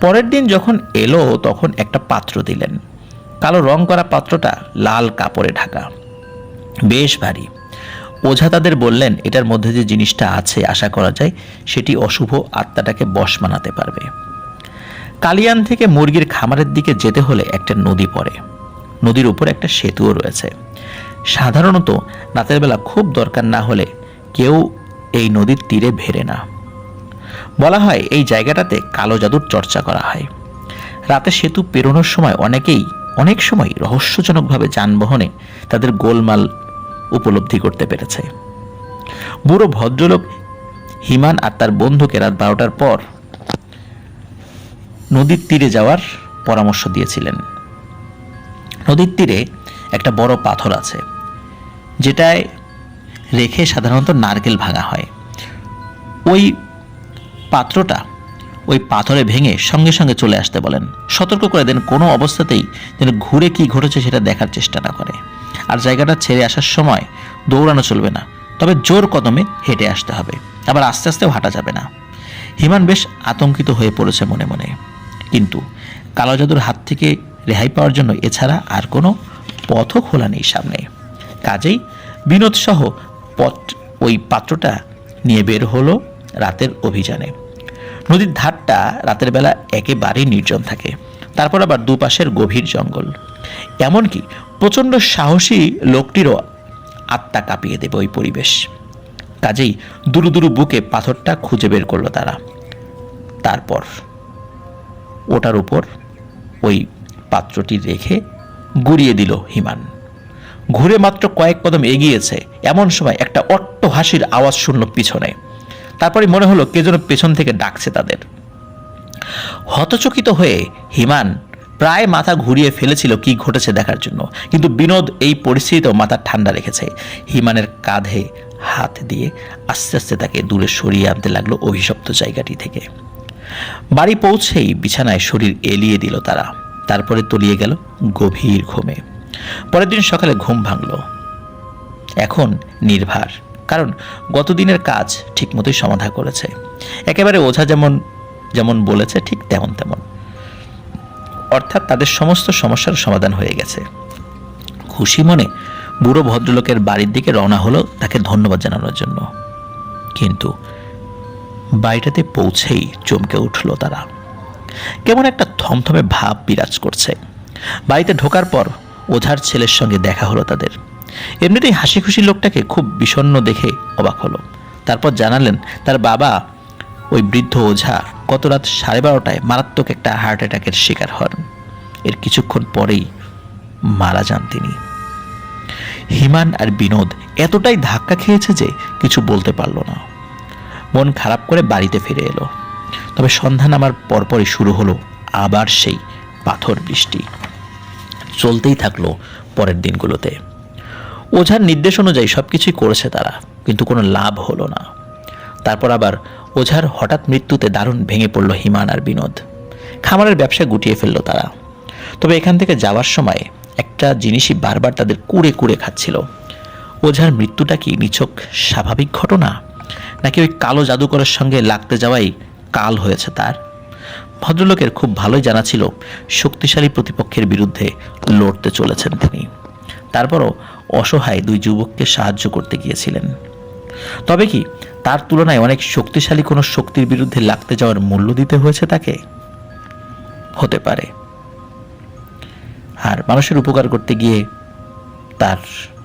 পরের দিন যখন এলো তখন একটা পাত্র দিলেন। কালো রং করা পাত্রটা লাল কাপড়ে ঢাকা, বেশ ভারী। ওঝা তাদের বললেন, এটার মধ্যে যে জিনিসটা আছে আশা করা যায় সেটি অশুভ আত্মাটাকে বশ মানাতে পারবে। কালিয়ান থেকে মুরগির খামারের দিকে যেতে হলে একটা নদী পড়ে। নদীর উপর একটা সেতুও রয়েছে। সাধারণত রাতের বেলা খুব দরকার না হলে কেউ এই নদীর তীরে ভেড়ে না। বলা হয় এই জায়গাটাতে কালো জাদুর চর্চা করা হয়। রাতে সেতু পেরোনোর সময় অনেক সময় রহস্যজনকভাবে যানবাহনে তাদের গোলমাল উপলব্ধি করতে পেরেছে। বুড়ো ভদ্রলোক হিমান আর তার বন্ধুকে রাত 12টার পর নদীর তীরে যাওয়ার পরামর্শ দিয়েছিলেন। নদীর তীরে একটা বড় পাথর আছে, যেটায় রেখে সাধারণত নারকেল ভাঙা হয়। ওই পাত্রটা ওই পাথরে ভেঙে সঙ্গে সঙ্গে চলে আসতে বলেন। সতর্ক করে দেন কোনো অবস্থাতেই যেন ঘুরে কি ঘটেছে সেটা দেখার চেষ্টা না করে। আর জায়গাটা ছেড়ে আসার সময় দৌড়ানো চলবে না, তবে জোর কদমে হেঁটে আসতে হবে। আবার আস্তে আস্তেও হাঁটা যাবে না। হিমান বেশ আতঙ্কিত হয়ে পড়েছে মনে মনে, কিন্তু কালো জাদুর হাত থেকে রেহাই পাওয়ার জন্য এছাড়া আর কোনো পথও খোলা নেই সামনে। কাজেই বিনোদ সহ ওই পাত্রটা নিয়ে বের হলো রাতের অভিযানে। নদীর ধারটা রাতের বেলা একেবারেই নির্জন থাকে, তারপর আবার দুপাশের গভীর জঙ্গল। এমনকি প্রচণ্ড সাহসী লোকটিরও আত্মা কাঁপিয়ে দেবে ওই পরিবেশ। কাজেই দুরু দুরু বুকে পাথরটা খুঁজে বের করলো তারা। তারপর ওটার উপর ওই পাত্রটি রেখে গুড়িয়ে দিল হিমান। ঘুরে মাত্র কয়েক কদম এগিয়েছে, এমন সময় একটা অট্টহাসির আওয়াজ শুনল পিছনে। তারপরে মনে হলো কে যেন পেছন থেকে ডাকছে তাদের। হতচকিত হয়ে হিমান প্রায় মাথা ঘুরিয়ে ফেলেছিল কি ঘটেছে দেখার জন্য, কিন্তু বিনোদ এই পরিস্থিতিতেও মাথা ঠান্ডা রেখেছে। হিমানের কাঁধে হাত দিয়ে আস্তে আস্তে তাকে দূরে সরিয়ে আনতে লাগলো অভিশপ্ত জায়গাটি থেকে। বাড়ি পৌঁছেই বিছানায় শরীর এলিয়ে দিল তারা, তারপরে তলিয়ে গেল গভীর ঘুমে। পরের দিন সকালে ঘুম ভাঙল এখন নির্ভার, কারণ গতদিনের কাজ ঠিকমতোই সমাধা করেছে। একেবারে ওঝা যেমন যেমন বলেছে ঠিক তেমন তেমন, অর্থাৎ তাদের সমস্ত সমস্যার সমাধান হয়ে গেছে। খুশি মনে বুড়ো ভদ্রলোকের বাড়ির দিকে রওনা হলো তাকে ধন্যবাদ জানানোর জন্য। কিন্তু বাড়িটাতে পৌঁছেই চমকে উঠল তারা। কেমন একটা থমথমে ভাব বিরাজ করছে। বাড়িতে ঢোকার পর ওঝার ছেলের সঙ্গে দেখা হলো তাদের। এমনিতেই হাসি খুশি লোকটাকে খুব বিষণ্ণ দেখে অবাক হলো। তারপর জানালেন তার বাবা ওই বৃদ্ধ ওঝা গত রাত 12:30টায় মারাত্মক একটা হার্ট অ্যাটাকের শিকার হন। এর কিছুক্ষণ পরেই মারা যান তিনি। হিমান আর বিনোদ এতটাই ধাক্কা খেয়েছে যে কিছু বলতে পারল না। মন খারাপ করে বাড়িতে ফিরে এলো। তবে সন্ধ্যা নামার পরপরই শুরু হলো আবার সেই পাথর বৃষ্টি। চলতেই থাকলো পরের দিনগুলোতে। ওঝার নির্দেশ অনুযায়ী সবকিছুই করেছে তারা, কিন্তু কোনো লাভ হলো না। তারপর আবার ওঝার হঠাৎ মৃত্যুতে দারুণ ভেঙে পড়ল হিমান আর বিনোদ। খামারের ব্যবসা গুটিয়ে ফেললো তারা। তবে এখান থেকে যাওয়ার সময় একটা জিনিসই বারবার তাদের কুড়ে কুড়ে খাচ্ছিল। ওঝার মৃত্যুটা কি নিছক স্বাভাবিক ঘটনা, নাকি ওই কালো জাদুকরের সঙ্গে লাগতে যাওয়াই কাল হয়েছে তার? ভদ্রলোকের খুব ভালোই জানা ছিল শক্তিশালী প্রতিপক্ষের বিরুদ্ধে লড়তে চলেছেন তিনি। তারপরও অসহায় দুই যুবককে সাহায্য করতে গিয়েছিলেন। তবে কি তার তুলনায় অনেক শক্তিশালী কোনো শক্তির বিরুদ্ধে লাগতে যাওয়ার মূল্য দিতে হয়েছে তাকে? হতে পারে। আর মানুষের উপকার করতে গিয়ে তার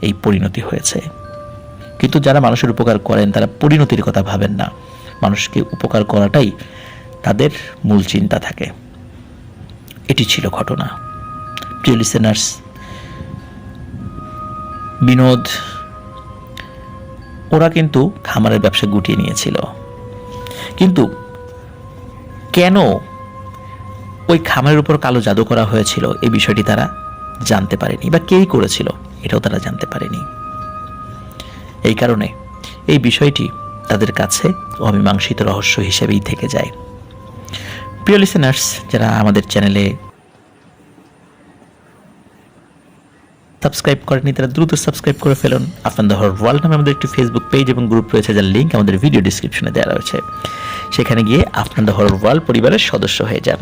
এই পরিণতি হয়েছে। কিন্তু যারা মানুষের উপকার করেন তারা পরিণতির কথা ভাবেন না, মানুষকে উপকার করাটাই তাদের মূল চিন্তা থাকে। এটি ছিল ঘটনা। প্রিয় লিসেনার্স, বিনোদ ওরা কিন্তু খামারের ব্যবসা গুটিয়ে নিয়েছিল, কিন্তু কেন ওই খামারের উপর কালো জাদু করা হয়েছিল এই বিষয়টি তারা জানতে পারেনি, বা কেই করেছিল এটাও তারা জানতে পারেনি। এই কারণে এই বিষয়টি তাদের কাছে অমীমাংসিত রহস্য হিসেবেই থেকে যায়। প্রিয় লিসেনার্স, যারা আমাদের চ্যানেলে সাবস্ক্রাইব করেনি তারা দ্রুত সাবস্ক্রাইব করে ফেলুন। আফনান দ্য হরর ওয়ার্ল্ড নামে আমাদের একটি ফেসবুক পেজ এবং গ্রুপ রয়েছে, যার লিঙ্ক আমাদের ভিডিও ডিসক্রিপশনে দেওয়া রয়েছে। সেখানে গিয়ে আফনান দ্য হরর ওয়ার্ল্ড পরিবারের সদস্য হয়ে যান।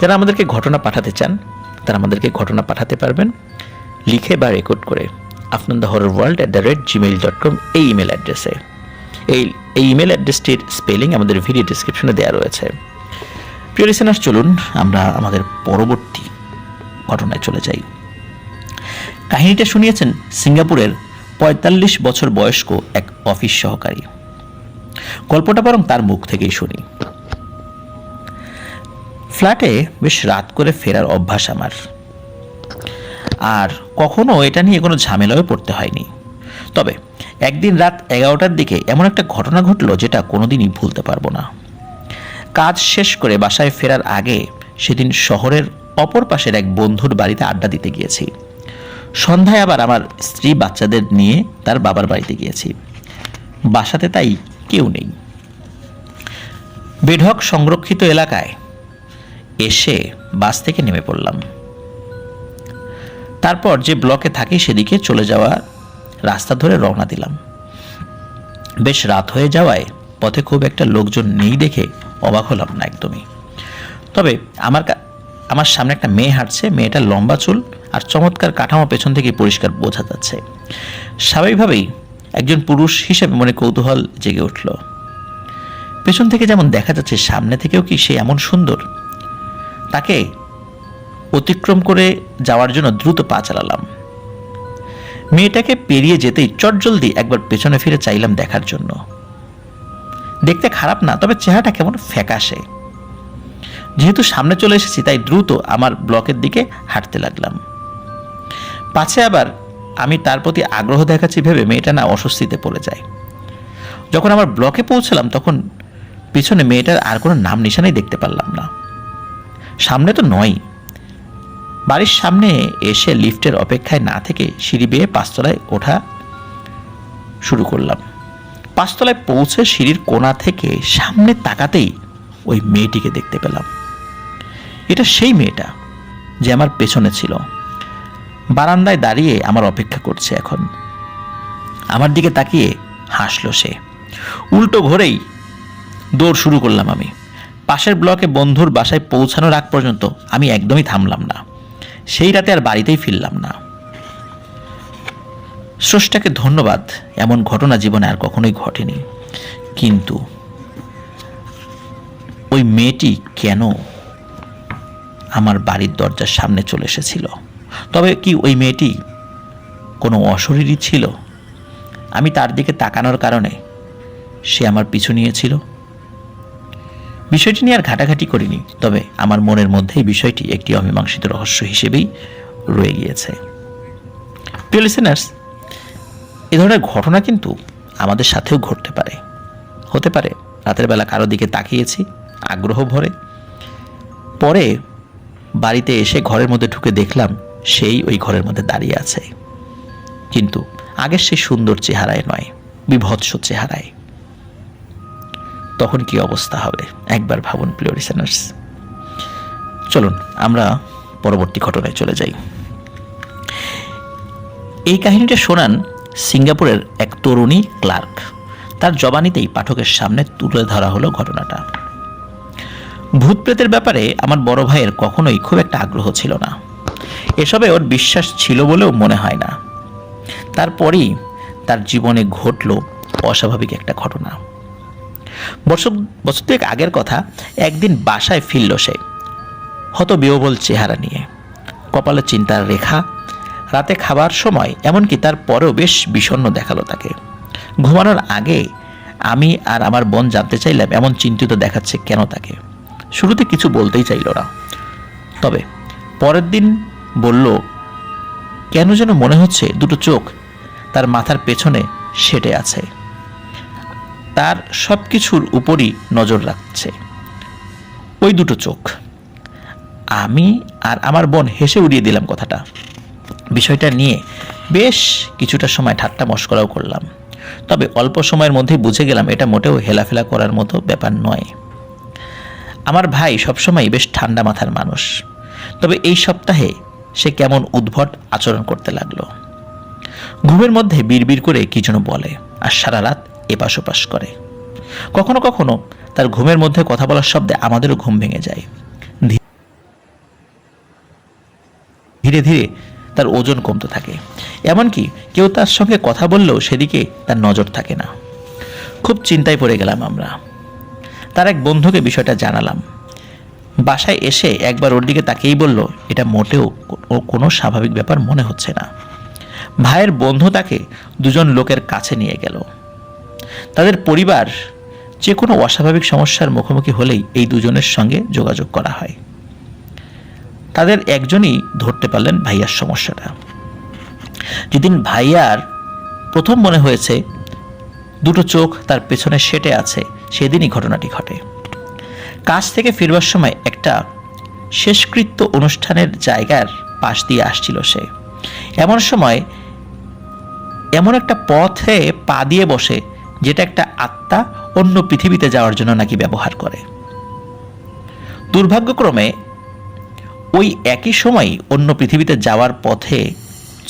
যারা আমাদেরকে ঘটনা পাঠাতে চান তারা আমাদেরকে ঘটনা পাঠাতে পারবেন লিখে বা রেকর্ড করে afnanthehorrorworld@gmail.com এই ইমেল অ্যাড্রেসে। এই ইমেল অ্যাড্রেসটির স্পেলিং আমাদের ভিডিও ডিসক্রিপশনে দেওয়া রয়েছে। প্রিয় লিসেনার্স, চলুন আমরা আমাদের পরবর্তী ঘটনায় চলে যাই। কাহিনীটা শুনিয়েছেন সিঙ্গাপুরের ৪৫ বছর বয়স্ক এক অফিস সহকারী। গল্পটা বরং তার মুখ থেকেই শুনি। ফ্ল্যাটে বেশ রাত করে ফেরার অভ্যাস আমার, আর কখনো এটা নিয়ে কোনো ঝামেলায় পড়তে হয়নি। তবে একদিন রাত 11টার দিকে এমন একটা ঘটনা ঘটলো যেটা কোনোদিনই ভুলতে পারবো না। কাজ শেষ করে বাসায় ফেরার আগে সেদিন শহরের অপর পাশের এক বন্ধুর বাড়িতে আড্ডা দিতে গিয়েছি। সন্ধ্যায় আবার আমার স্ত্রী বাচ্চাদের নিয়ে তার বাবার বাড়িতে গিয়েছি। বাসাতে তাই কেউ নেই। বেঢক সংরক্ষিত এলাকায় এসে বাস থেকে নেমে পড়লাম। তারপর যে ব্লকে থাকি সেদিকে চলে যাওয়া রাস্তা ধরে রওনা দিলাম। বেশ রাত হয়ে যাওয়ায় পথে খুব একটা লোকজন নেই দেখে অবাক হলাম না একদমই। তবে আমার সামনে একটা মেয়ে হাঁটছে। মেয়েটার লম্বা চুল আর চমৎকার কাঠামো পেছন থেকে পরিষ্কার বোঝা যাচ্ছে। স্বাভাবিকভাবেই একজন পুরুষ হিসেবে মনে কৌতূহল জেগে উঠল। পেছন থেকে যেমন দেখা যাচ্ছে, সামনে থেকেও কি সে এমন সুন্দর? তাকে অতিক্রম করে যাওয়ার জন্য দ্রুত পা চালালাম। মেয়েটাকে পেরিয়ে যেতেই চটজলদি একবার পেছনে ফিরে চাইলাম দেখার জন্য। দেখতে খারাপ না, তবে চেহারাটা কেমন ফ্যাকাশে। যেহেতু সামনে চলে এসেছি, তাই দ্রুত আমার ব্লকের দিকে হাঁটতে লাগলাম। পাছে আবার আমি তার প্রতি আগ্রহ দেখাচ্ছি ভেবে মেয়েটা না অস্বস্তিতে পড়ে যায়। যখন আমার ব্লকে পৌঁছলাম, তখন পিছনে মেয়েটার আর কোনো নাম নিশানাই দেখতে পারলাম না। সামনে তো নয়। বাড়ির সামনে এসে লিফটের অপেক্ষায় না থেকে সিঁড়ি বেয়ে 5 তলায় ওঠা শুরু করলাম। 5 তলায় পৌঁছে সিঁড়ির কোণা থেকে সামনে তাকাতেই ওই মেয়েটিকে দেখতে পেলাম। এটা সেই মেয়েটা যে আমার পেছনে ছিল, বারান্দায় দাঁড়িয়ে আমার অপেক্ষা করছে। এখন আমার দিকে তাকিয়ে হাসলো সে। উল্টো ঘোরেই দৌড় শুরু করলাম আমি। পাশের ব্লকে বন্ধুর বাসায় পৌঁছানোর আগ পর্যন্ত আমি একদমই থামলাম না। সেই রাতে আর বাড়িতেই ফিরলাম না। স্রষ্টাকে ধন্যবাদ, এমন ঘটনা জীবনে আর কখনোই ঘটেনি। কিন্তু ওই মেয়েটি কেন আমার বাড়ির দরজার সামনে চলে এসেছিল? তবে কি ওই মেয়েটি কোনো অশরীরী ছিল? আমি তার দিকে তাকানোর কারণে সে আমার পিছু নিয়েছিল। বিষয়টি নিয়ে আর ঘাটাঘাটি করিনি, তবে আমার মনের মধ্যেই বিষয়টি একটি অমীমাংসিত রহস্য হিসেবেই রয়ে গিয়েছে। প্রিয় লিসেনার্স, এ ধরনের ঘটনা কিন্তু আমাদের সাথেও ঘটতে পারে। হতে পারে রাতের বেলা কারো দিকে তাকিয়েছি আগ্রহ ভরে, পরে বাড়িতে এসে ঘরের মধ্যে ঢুকে দেখলাম সেই ওই ঘরের মধ্যে দাঁড়িয়ে আছে, কিন্তু আগের সেই সুন্দর চেহারায় নয়, বিভৎস চেহারায়। তখন কি অবস্থা হবে একবার ভাবুন প্রিয় লিসেনার্স। চলুন আমরা পরবর্তী ঘটনায় চলে যাই। এই কাহিনীটা শোনান সিঙ্গাপুরের এক তরুণী ক্লার্ক। তার জবানিতেই পাঠকের সামনে তুলে ধরা হলো ঘটনাটা। ভূত প্রেতের ব্যাপারে আমার বড় ভাইয়ের কখনোই খুব একটা আগ্রহ ছিল না। এসবে ওর বিশ্বাস ছিল বলেও মনে হয় না। তারপরই তার জীবনে ঘটল অস্বাভাবিক একটা ঘটনা। বছর দুয়েক আগের কথা। একদিন বাসায় ফিরল সে, হতবিহ্বল চেহারা নিয়ে, কপালে চিন্তার রেখা। রাতে খাবার সময় এমনকি তার পরেও বেশ বিষণ্ণ দেখালো তাকে। ঘুমানোর আগে আমি আর আমার বোন জানতে চাইলাম এমন চিন্তিত দেখাচ্ছে কেন তাকে। শুরুতে কিছু বলতেই চাইল না, তবে পরের দিন বলল কেন যেন মনে হচ্ছে দুটো চোখ তার মাথার পেছনে সেটে আছে, তার সব কিছুর উপরই নজর রাখছে ওই দুটো চোখ। আমি আর আমার বোন হেসে উড়িয়ে দিলাম কথাটা। বিষয়টা নিয়ে বেশ কিছুটা সময় ঠাট্টা মশকরাও করলাম, তবে অল্প সময়ের মধ্যেই বুঝে গেলাম এটা মোটেও হেলাফেলা করার মতো ব্যাপার নয়। আমার ভাই সবসময় বেশ ঠান্ডা মাথার মানুষ, তবে এই সপ্তাহে সে কেমন উদ্ভট আচরণ করতে লাগলো। ঘুমের মধ্যে বিড়বিড় করে কি যেন বলে আর সারা রাত এপাশ ওপাশ করে। কখনো কখনো তার ঘুমের মধ্যে কথা বলার শব্দে আমাদেরও ঘুম ভেঙে যায়। ধীরে ধীরে তার ওজন কমতে থাকে, এমনকি কেউ তার সঙ্গে কথা বললেও সেদিকে তার নজর থাকে না। খুব চিন্তায় পড়ে গেলাম আমরা। তার এক বন্ধুকে বিষয়টা জানালাম। বাসায় এসে একবার ওর দিকে তাকিয়েই বলল এটা মোটেও কোনো স্বাভাবিক ব্যাপার মনে হচ্ছে না। ভাইয়ের বন্ধু তাকে দুজন লোকের কাছে নিয়ে গেল। তাদের পরিবার যে কোনো অস্বাভাবিক সমস্যার মুখোমুখি হলেই এই দুজনের সঙ্গে যোগাযোগ করা হয়। তাদের একজনই ধরতে পারলেন ভাইয়ার সমস্যাটা। যেদিন ভাইয়ার প্রথম মনে হয়েছে দুটো চোখ তার পেছনে সেটে আছে, সেদিনই ঘটনাটি ঘটে। কাজ থেকে ফিরবার সময় একটা শেষকৃত্য অনুষ্ঠানের জায়গার পাশ দিয়ে আসছিল সে। এমন সময় এমন একটা পথে পা দিয়ে বসে যেটা একটা আত্মা অন্য পৃথিবীতে যাওয়ার জন্য নাকি ব্যবহার করে। দুর্ভাগ্যক্রমে ওই একই সময় অন্য পৃথিবীতে যাওয়ার পথে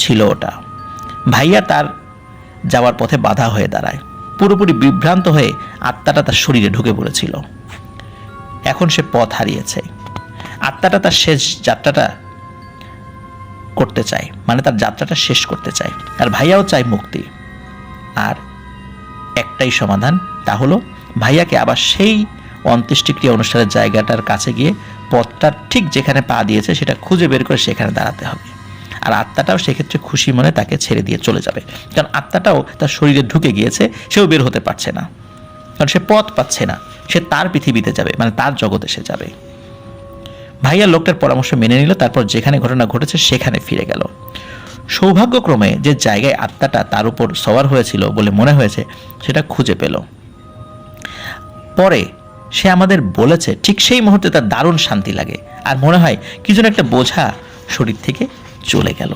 ছিল ওটা। ভাইয়া তার যাওয়ার পথে বাধা হয়ে দাঁড়ায়। পুরোপুরি বিভ্রান্ত হয়ে আত্মাটা তার শরীরে ঢুকে পড়েছিল। এখন সে পথ হারিয়েছে। আত্মাটা তার শেষ যাত্রাটা করতে চায়, মানে তার যাত্রাটা শেষ করতে চায়। আর ভাইয়াও চায় মুক্তি। আর একটাই সমাধান, তা হলো ভাইয়াকে আবার সেই অন্ত্যেষ্টিক্রিয়া অনুষ্ঠানের জায়গাটার কাছে গিয়ে পথটার ঠিক যেখানে পা দিয়েছে সেটা খুঁজে বের করে সেখানে দাঁড়াতে হবে। আর আত্মাটাও সেক্ষেত্রে খুশি মনে তাকে ছেড়ে দিয়ে চলে যাবে, কারণ আত্মাটাও তার শরীরে ঢুকে গিয়েছে, সেও বের হতে পারছে না, কারণ সে পথ পাচ্ছে না, সে তার পৃথিবীতে যাবে, মানে তার জগতে সে যাবে। ভাইয়া লোকটার পরামর্শ মেনে নিল, তারপর যেখানে ঘটনা ঘটেছে সেখানে ফিরে গেল। সৌভাগ্যক্রমে যে জায়গায় আত্মাটা তার উপর সওয়ার হয়েছিল বলে মনে হয়েছে সেটা খুঁজে পেল। পরে সে আমাদের বলেছে ঠিক সেই মুহূর্তে তার দারুণ শান্তি লাগে, আর মনে হয় কি যেন একটা বোঝা শরীর থেকে চলে গেল।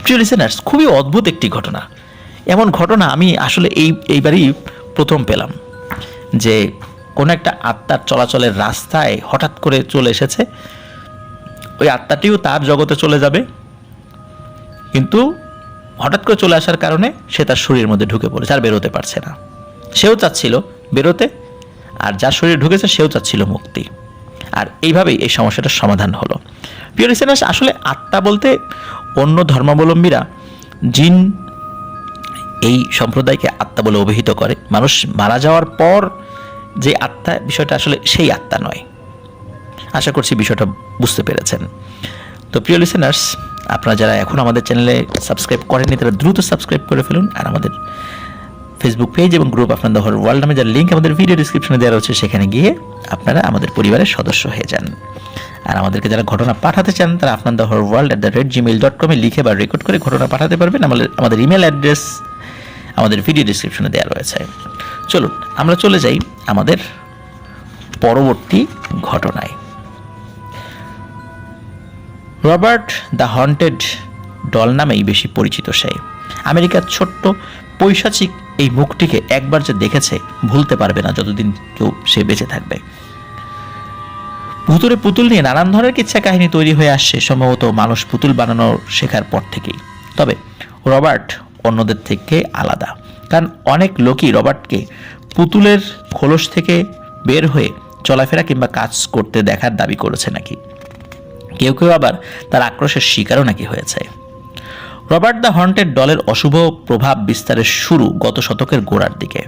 প্রিয় লিসেনার্স, খুবই অদ্ভুত একটি ঘটনা। এমন ঘটনা আমি আসলে এইবারই প্রথম পেলাম, যে কোনো একটা আত্মার চলাচলের রাস্তায় হঠাৎ করে চলে এসেছে, ওই আত্মাটিও তার জগতে চলে যাবে, কিন্তু হঠাৎ করে চলে আসার কারণে সে তার শরীরের মধ্যে ঢুকে পড়েছে, আর বেরোতে পারছে না। সেও চাচ্ছিল বেরোতে, আর যার শরীরে ঢুকেছে সেও চাচ্ছিল মুক্তি, আর এইভাবেই এই সমস্যাটার সমাধান হলো। প্রিয় লিসেনার্স, আসলে আত্মা বলতে অন্য ধর্মাবলম্বীরা জিন এই সম্প্রদায়কে আত্মা বলে অভিহিত করে। মানুষ মারা যাওয়ার পর যে আত্মা, বিষয়টা আসলে সেই আত্মা নয়। আশা করছি বিষয়টা বুঝতে পেরেছেন। তো প্রিয় লিসেনার্স, আপনারা যারা এখন আমাদের চ্যানেলে সাবস্ক্রাইব করেননি তারা দ্রুত সাবস্ক্রাইব করে ফেলুন, আর আমাদের ফেসবুক পেজ এবং গ্রুপ আপনার দ্য হরর ওয়ার্ল্ড নামে যার লিঙ্ক আমাদের ভিডিও ডিসক্রিপশনে দেওয়া রয়েছে, সেখানে গিয়ে আপনারা আমাদের পরিবারের সদস্য হয়ে যান। আর আমাদেরকে যারা ঘটনা পাঠাতে চান তারা আপনার দ্য হরর ওয়ার্ল্ড @gmail.com লিখে বা রেকর্ড করে ঘটনা পাঠাতে পারবেন। আমাদের ইমেল অ্যাড্রেস আমাদের ভিডিও ডিসক্রিপশনে দেওয়া রয়েছে। চলুন আমরা চলে যাই আমাদের পরবর্তী ঘটনায়। রবার্ট দ্য হন্টেড ডল নামেই বেশি পরিচিত সে। আমেরিকার ছোট্ট পৈশাচিক এই মুখটিকে একবার যে দেখেছে ভুলতে পারবে না যতদিন কেউ সে বেঁচে থাকবে। ভুতুরে পুতুল নিয়ে নানান ধরনের কিচ্ছা কাহিনী তৈরি হয়ে আসছে সম্ভবত মানুষ পুতুল বানানো শেখার পর থেকেই। তবে রবার্ট অন্যদের থেকে আলাদা, কারণ অনেক লোকই রবার্টকে পুতুলের খোলস থেকে বের হয়ে চলাফেরা কিংবা কাজ করতে দেখার দাবি করেছে নাকি। কেউ কেউ আবার তার আক্রোশের শিকারও নাকি হয়েছে। রবার্ট দ্য হন্টেড ডলের অশুভ প্রভাব বিস্তারের শুরু গত শতকের গোড়ার দিকে,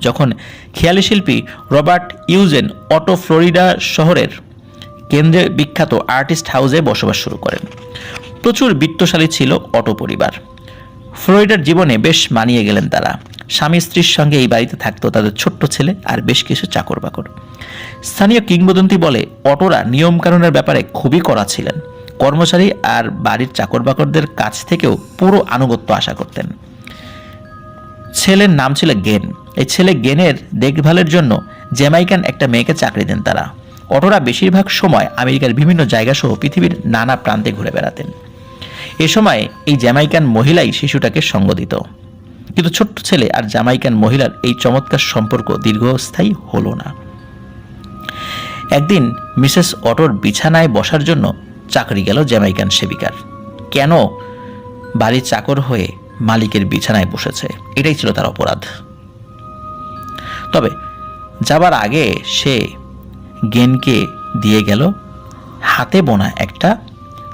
যখন খেয়ালি শিল্পী রবার্ট ইউজেন অটো ফ্লোরিডা শহরের কেন্দ্রে বিখ্যাত আর্টিস্ট হাউসে বসবাস শুরু করেন। প্রচুর বিত্তশালী ছিল অটো পরিবার। ফ্লোরিডার জীবনে বেশ মানিয়ে গেলেন তারা। স্বামী স্ত্রীর সঙ্গে এই বাড়িতে থাকতো তাদের ছোট্ট ছেলে আর বেশ কিছু চাকর বাকর। স্থানীয় কিংবদন্তি বলে অটোরা নিয়মকানুনের ব্যাপারে খুবই কড়া ছিলেন। কর্মচারী আর বাড়ির চাকর বাকরদের কাছ থেকেও পুরো আনুগত্য আশা করতেন। ছেলের নাম ছিল গেন। এই ছেলে গেনের দেখভালের জন্য জ্যামাইকান একটা মেয়েকে চাকরি দেন তারা। অটোরা বেশিরভাগ সময় আমেরিকার বিভিন্ন জায়গা সহ পৃথিবীর নানা প্রান্তে ঘুরে বেড়াতেন। এ সময় এই জ্যামাইকান মহিলাই শিশুটাকে সঙ্গ দিত। কিন্তু ছোট্ট ছেলে আর জ্যামাইকান মহিলার এই চমৎকার সম্পর্ক দীর্ঘস্থায়ী হলো না। একদিন মিসেস অটোর বিছানায় বসার জন্য চাকরি গেল জ্যামাইকান সেবিকার। কেন বাড়ির চাকর হয়ে মালিকের বিছানায় বসেছে, এটাই ছিল তার অপরাধ। তবে যাবার আগে সে গেনকে দিয়ে গেল হাতে বোনা একটা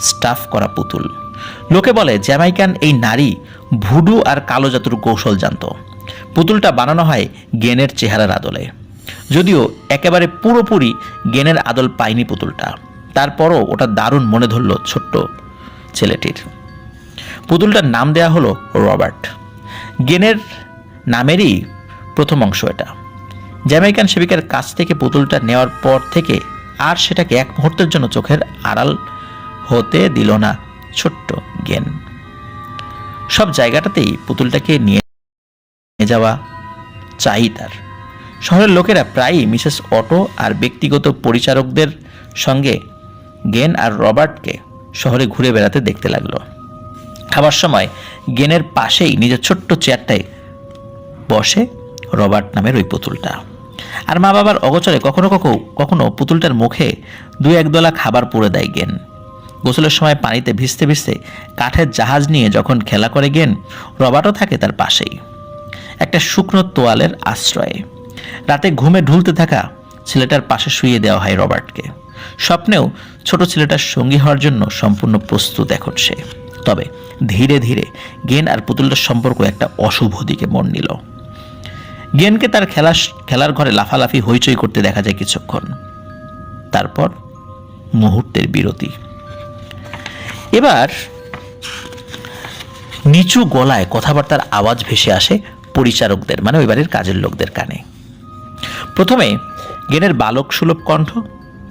স্টাফ করা পুতুল। লোকে বলে জ্যামাইকান এই নারী ভুডু আর কালো জাদুর কৌশল জানত। পুতুলটা বানানো হয় গেনের চেহারার আদলে, যদিও একেবারে পুরোপুরি গেনের আদল পায়নি পুতুলটা। তারপরও ওটা দারুণ মনে ধরল ছোট্ট ছেলেটির। পুতুলটার নাম দেয়া হলো রবার্ট। গেনের নামেরই প্রথম অংশ এটা। জ্যামাইকান সেবিকার কাছ থেকে পুতুলটা নেওয়ার পর থেকে আর সেটাকে এক মুহূর্তের জন্য চোখের আড়াল হতে দিল না ছোট্ট গেন। সব জায়গাটাতেই পুতুলটাকে নিয়ে যাওয়া চাই তার। শহরের লোকেরা প্রায়ই মিসেস অটো আর ব্যক্তিগত পরিচারকদের সঙ্গে গেন আর রবার্টকে শহরে ঘুরে বেড়াতে দেখতে লাগলো। খাবার সময় গেনের পাশেই নিজের ছোট্ট চেয়ারটায় বসে রবার্ট নামের ওই পুতুলটা। আর মা বাবার অগোচরে কখনো কখনো পুতুলটার মুখে দু একদলা খাবার পুড়ে দেয় গেন। গোসলের সময় পানিতে ভিজতে ভিজতে কাঠের জাহাজ নিয়ে যখন খেলা করে গেন, রবার্টও থাকে তার পাশেই, একটা শুকনো তোয়ালের আশ্রয়ে। রাতে ঘুমে ঢুলতে থাকা ছেলেটার পাশে শুইয়ে দেওয়া হয় রবার্টকে। স্বপ্নেও ছোট ছেলেটার সঙ্গী হওয়ার জন্য সম্পূর্ণ প্রস্তুত এখন সে। তবে ধীরে ধীরে গেন আর পুতুলটার সম্পর্ক একটা অশুভ দিকে মোড় নিল। গেনকে তার খেলার ঘরে লাফালাফি হইচই করতে দেখা যায় কিছুক্ষণ, তারপর মুহূর্তের বিরতি। এবার নিচু গলায় কথাবার্তার আওয়াজ ভেসে আসে পরিচারকদের, মানে ওই বাড়ির কাজের লোকদের কানে। প্রথমে গেনের বালক সুলভ কণ্ঠ,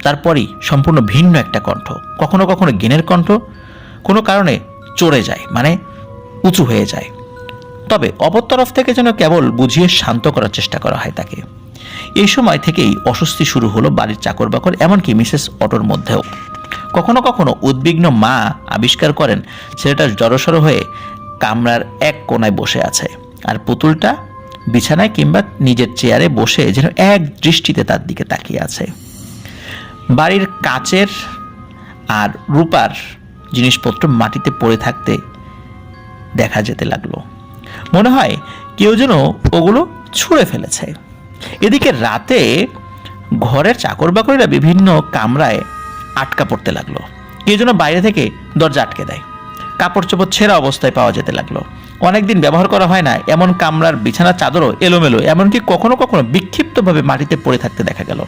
তারপরই সম্পূর্ণ ভিন্ন একটা কণ্ঠ। কখনো কখনো গেনের কণ্ঠ কোনো কারণে চড়ে যায়, মানে উঁচু হয়ে যায়। তবে অপর তরফ থেকে যেন কেবল বুঝিয়ে শান্ত করার চেষ্টা করা হয় তাকে। এই সময় থেকেই অস্বস্তি শুরু হলো বাড়ির চাকর বাকর, এমনকি মিসেস অটোর মধ্যেও। কখনো কখনো উদ্বিগ্ন মা আবিষ্কার করেন ছেলেটা জড়সড় হয়ে কামরার এক কোণায় বসে আছে, আর পুতুলটা বিছানায় কিংবা নিজের চেয়ারে বসে যেন এক দৃষ্টিতে তার দিকে তাকিয়ে আছে। বাড়ির কাচের আর রূপার জিনিসপত্র মাটিতে পড়ে থাকতে দেখা যেতে লাগলো। মনে হয় কেউ যেন ওগুলো ছুঁড়ে ফেলেছে। এদিকে রাতে ঘরের চাকর বাকরেরা বিভিন্ন কামরায় আটকা পড়তে লাগলো। কেউ যেন বাইরে থেকে দরজা আটকে দেয়। কাপড় চোপড় ছেঁড়া অবস্থায় পাওয়া যেতে লাগলো। অনেকদিন ব্যবহার করা হয় না এমন কামরার বিছানার চাদরও এলোমেলো, এমনকি কখনো কখনো বিক্ষিপ্তভাবে মাটিতে পড়ে থাকতে দেখা গেল।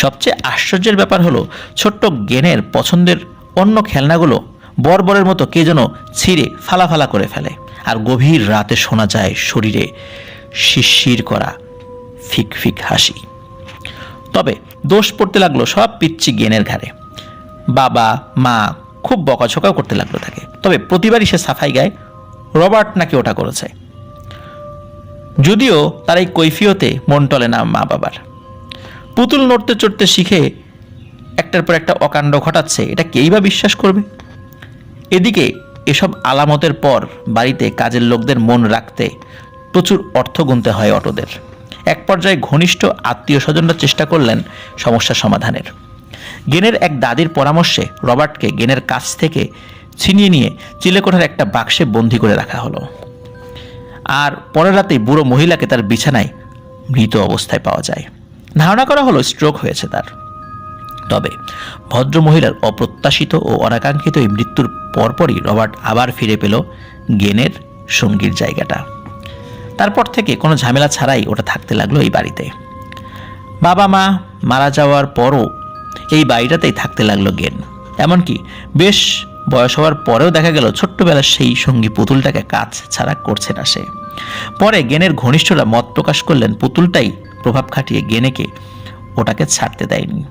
সবচেয়ে আশ্চর্যের ব্যাপার হলো ছোট্ট গেনের পছন্দের অন্য খেলনাগুলো বর্বরের মতো কে যেন ছিঁড়ে ফালা করে ফেলে, আর গভীর রাতে শোনা যায় শরীরে শিরশির করা ফিক ফিক হাসি। তবে দোষ পড়তে লাগলো সব পিচ্ছি গেনের ঘাড়ে। বাবা মা খুব বকাঝকাও করতে লাগলো তাকে। তবে প্রতিবারই সে সাফাই গায় রবার্ট নাকি ওটা করেছে, যদিও তার এই কৈফিয়তে মন টলে না মা বাবার। পুতুল নড়তে চড়তে শিখে একটার পর একটা অকাণ্ড ঘটাচ্ছে, এটা কেই বা বিশ্বাস করবে? এদিকে এসব আলামতের পর বাড়িতে কাজের লোকদের মন রাখতে প্রচুর অর্থ গুনতে হয় অটোদের। এক পর্যায়ে ঘনিষ্ঠ আত্মীয় স্বজনরা চেষ্টা করলেন সমস্যা সমাধানের। গেনের এক দাদির পরামর্শে রবার্টকে গেনের কাছ থেকে ছিনিয়ে নিয়ে চিলেকোঠার একটা বাক্সে বন্দি করে রাখা হলো। আর পরের রাতেই বুড়ো মহিলাকে তার বিছানায় মৃত অবস্থায় পাওয়া যায়। ধারণা করা হলো স্ট্রোক হয়েছে তার। তবে ভদ্র মহিলার অপ্রত্যাশিত ও অনাকাঙ্ক্ষিত এই মৃত্যুর পরপরই রবার্ট আবার ফিরে পেল গেনের সঙ্গীর জায়গাটা। তারপর থেকে কোনো ঝামেলা ছাড়াই ওটা থাকতে লাগলো এই বাড়িতে। বাবা মা মারা যাওয়ার পরও এই বাড়িটাতেই থাকতে লাগলো গেন। এমনকি বেশ বয়স হওয়ার পরেও দেখা গেল ছোট্টবেলার সেই সঙ্গী পুতুলটাকে কাজ ছাড়া করছে না সে। পরে গেনের ঘনিষ্ঠরা মত প্রকাশ করলেন পুতুলটাই প্রভাব খাটিয়ে গেনেকে ওটাকে ছাড়তে দেয়নি।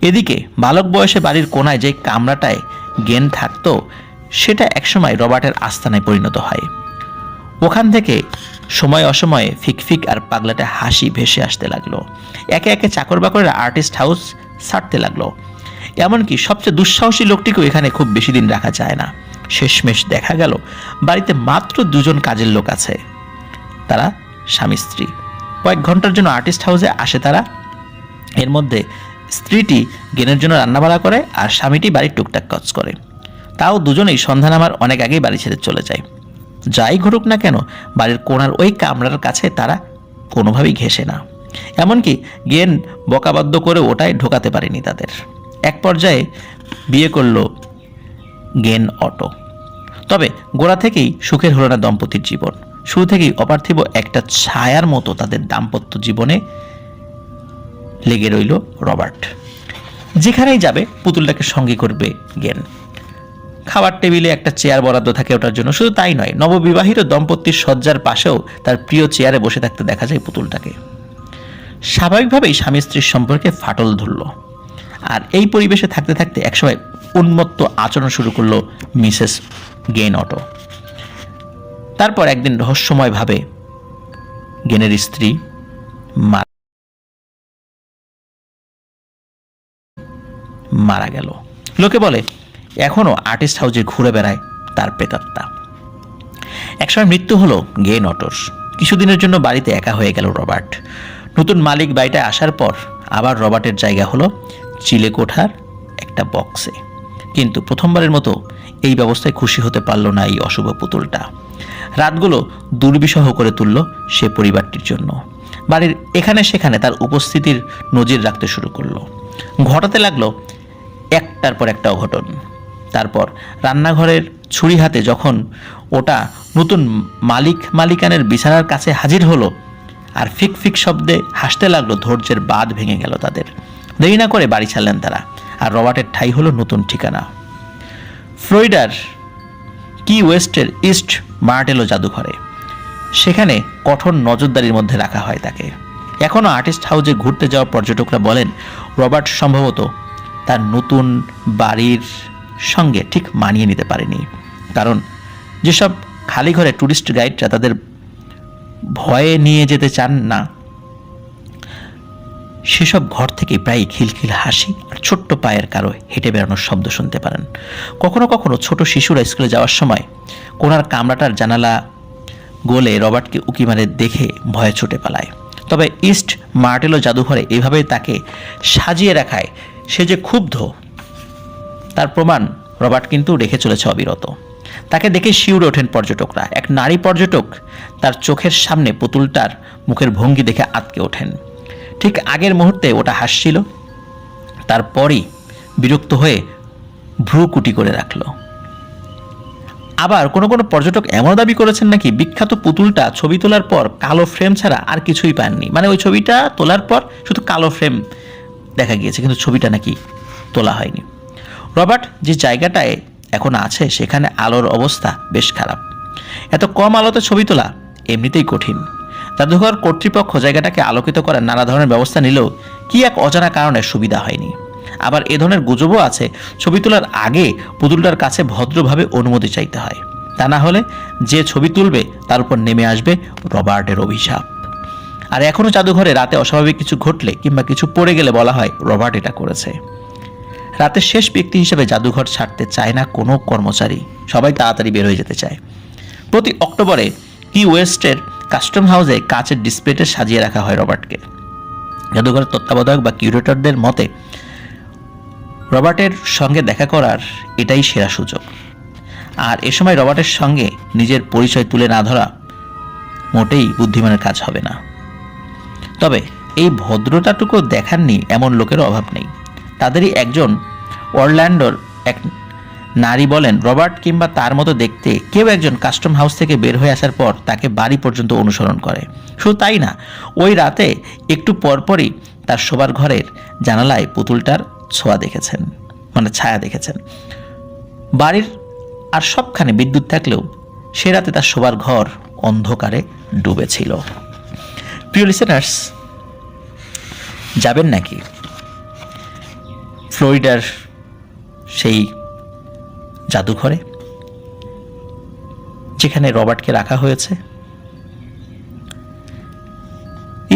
এদিকে বালক বয়সে বাড়ির কোনায় যে কামরাটায় গেন থাকতো সেটা একসময় রবার্টের আস্তানায় পরিণত হয়। ওখান থেকে সময় অসময়ে ফিকফিক আর পাগলাটে হাসি ভেসে আসতে লাগলো। একে একে চাকর বাকরেরা আর্টিস্ট হাউস ছাড়তে লাগলো। এমনকি সবচেয়ে দুঃসাহসী লোকটিকেও এখানে খুব বেশি দিন রাখা যায় না। শেষমেশ দেখা গেল বাড়িতে মাত্র দুজন কাজের লোক আছে, তারা স্বামী স্ত্রী। কয়েক ঘন্টার জন্য আর্টিস্ট হাউসে আসে তারা। এর মধ্যে স্ত্রীটি গেনের জন্য রান্নাবাড়া করে আর স্বামীটি বাড়ির টুকটাক কাজ করে। তাও দুজনেই সন্ধ্যা নামার অনেক আগেই বাড়ি ছেড়ে চলে যায়। যাই ঘটুক না কেন বাড়ির কোণার ওই কামরার কাছে তারা কোনোভাবেই ঘেঁষে না। এমনকি গেন বকাবাদ্য করে ওটাই ঢোকাতে পারেনি তাদের। এক পর্যায়ে বিয়ে করলো গেন অটো। তবে গোড়া থেকেই সুখের হলো না দম্পতির জীবন। শুরু থেকেই অপার্থিব একটা ছায়ার মতো তাদের দাম্পত্য জীবনে লেগে রইল রবার্ট। যেখানেই যাবে পুতুলটাকে সঙ্গে করবে গেন। খাবার টেবিলে একটা চেয়ার বরাদ্দ থাকে ওটার জন্য। শুধু তাই নয়, নববিবাহিত দম্পতির শয্যার পাশেও তার প্রিয় চেয়ারে বসে থাকতে দেখা যায় পুতুলটাকে। স্বাভাবিকভাবেই স্বামী স্ত্রীর সম্পর্কে ফাটল ধরল। আর এই পরিবেশে থাকতে থাকতে একসময় উন্মত্ত আচরণ শুরু করলো মিসেস গেন অটো। তারপর একদিন রহস্যময়ভাবে গেনের স্ত্রী মারা গেল। লোকে বলে এখনো আর্টিস্ট হাউসে ঘুরে বেড়ায় তার প্রেতাত্মা। একসময় মৃত্যু হলো গেন অটোর। কিছুদিনের জন্য বাড়িতে একা হয়ে গেল রবার্ট। নতুন মালিক বাড়িটায় আসার পর আবার রবার্টের জায়গা হলো চিলেকোঠার একটা বক্সে। কিন্তু প্রথমবারের মতো এই ব্যবস্থায় খুশি হতে পারল না এই অশুভ পুতুলটা। রাতগুলো দুর্বিষহ করে তুলল সে পরিবারটির জন্য। বাড়ির এখানে সেখানে তার উপস্থিতির নজির রাখতে শুরু করলো। ঘটাতে লাগলো একটার পর একটা অঘটন। তারপর রান্নাঘরের ছুরি হাতে যখন ওটা নতুন মালিকানের বিছানার কাছে হাজির হলো আর ফিক ফিক শব্দে হাসতে লাগলো, ধৈর্যের বাঁধ ভেঙে গেল তাদের। দেরি না করে বাড়ি ছাড়লেন তারা, আর রবার্টের ঠাঁই হলো নতুন ঠিকানা, ফ্লোরিডার কি ওয়েস্টের ইস্ট মার্টেলো জাদুঘরে। সেখানে কঠোর নজরদারির মধ্যে রাখা হয় তাকে। এখনও আর্টিস্ট হাউসে ঘুরতে যাওয়া পর্যটকরা বলেন রবার্ট সম্ভবত তার নতুন বাড়ির সঙ্গে ঠিক মানিয়ে নিতে পারেনি, কারণ যেসব খালি ঘরে ট্যুরিস্ট গাইডরা তাদের ভয়ে নিয়ে যেতে চান না, সেসব ঘর থেকে প্রায় খিলখিল হাসি আর ছোট্ট পায়ের কারো হেঁটে বেড়ানোর শব্দ শুনতে পারেন। কখনো কখনো ছোট শিশুরা স্কুলে যাওয়ার সময় কোনার কামরাটার জানালা গোলে রবার্টকে উকি মারে দেখে ভয়ে ছুটে পালায়। তবে ইস্ট মার্টেলো জাদুঘরে এভাবে তাকে সাজিয়ে রাখায় সে যে ক্ষুব্ধ তার প্রমাণ রবার্ট কিন্তু রেখে চলেছে অবিরত। তাকে দেখে শিউরে ওঠেন পর্যটকরা। এক নারী পর্যটক তার চোখের সামনে পুতুলটার মুখের ভঙ্গি দেখে আটকে ওঠেন। ঠিক আগের মুহূর্তে ওটা হাসছিল, তারপরই বিরক্ত হয়ে ভ্রু কুটি করে রাখল। আবার কোনো কোনো পর্যটক এমন দাবি করেছেন নাকি বিখ্যাত পুতুলটা ছবি তোলার পর কালো ফ্রেম ছাড়া আর কিছুই পাননি, মানে ওই ছবিটা তোলার পর শুধু কালো ফ্রেম দেখা গিয়েছে, কিন্তু ছবিটা নাকি তোলা হয়নি। রবার্ট যে জায়গাটায় এখন আছে সেখানে আলোর অবস্থা বেশ খারাপ। এত কম আলোতে ছবি তোলা এমনিতেই কঠিন। জাদুঘর কর্তৃপক্ষ জায়গাটাকে আলোকিত করার নানা ধরনের ব্যবস্থা নিলেও কি এক অজানা কারণে সুবিধা হয়নি। আবার এ ধরনের গুজবও আছে ছবি তোলার আগে পুতুলটার কাছে ভদ্রভাবে অনুমতি চাইতে হয়, তা না হলে যে ছবি তুলবে তার উপর নেমে আসবে রবার্টের অভিশাপ। আর এখনও জাদুঘরে রাতে অস্বাভাবিক কিছু ঘটলে কিংবা কিছু পড়ে গেলে বলা হয় রবার্ট এটা করেছে। রাতের শেষ ব্যক্তি হিসেবে জাদুঘর ছাড়তে চায় না কোনো কর্মচারী, সবাই তাড়াতাড়ি বের হয়ে যেতে চায়। প্রতি অক্টোবরে কি ওয়েস্টের কাস্টম হাউসে কাচের ডিসপ্লেতে সাজিয়ে রাখা হয় রবার্টকে। জাদুঘরের তত্ত্বাবধায়ক বা কিউরেটরদের মতে রবার্টের সঙ্গে দেখা করার এটাই সেরা সুযোগ। আর এ সময় রবার্টের সঙ্গে নিজের পরিচয় তুলে না ধরা মোটেই বুদ্ধিমানের কাজ হবে না। তবে এই ভদ্রতাটুকু দেখাননি এমন লোকেরও অভাব নেই। তাদেরই একজন অরল্যান্ডোর এক নারী বলেন রবার্ট কিংবা তার মতো দেখতে কেউ একজন কাস্টম হাউস থেকে বের হয়ে আসার পর তাকে বাড়ি পর্যন্ত অনুসরণ করে। শুধু তাই না, ওই রাতে একটু পরপরই তার শোবার ঘরের জানালায় পুতুলটার ছোঁয়া দেখেছেন, মানে ছায়া দেখেছেন। বাড়ির আর সবখানে বিদ্যুৎ থাকলেও সে রাতে তার শোবার ঘর অন্ধকারে ডুবেছিল। প্রিয় লিসেনার্স, যাবেন নাকি ফ্লোরিডার সেই জাদুঘরে যেখানে রবার্টকে রাখা হয়েছে?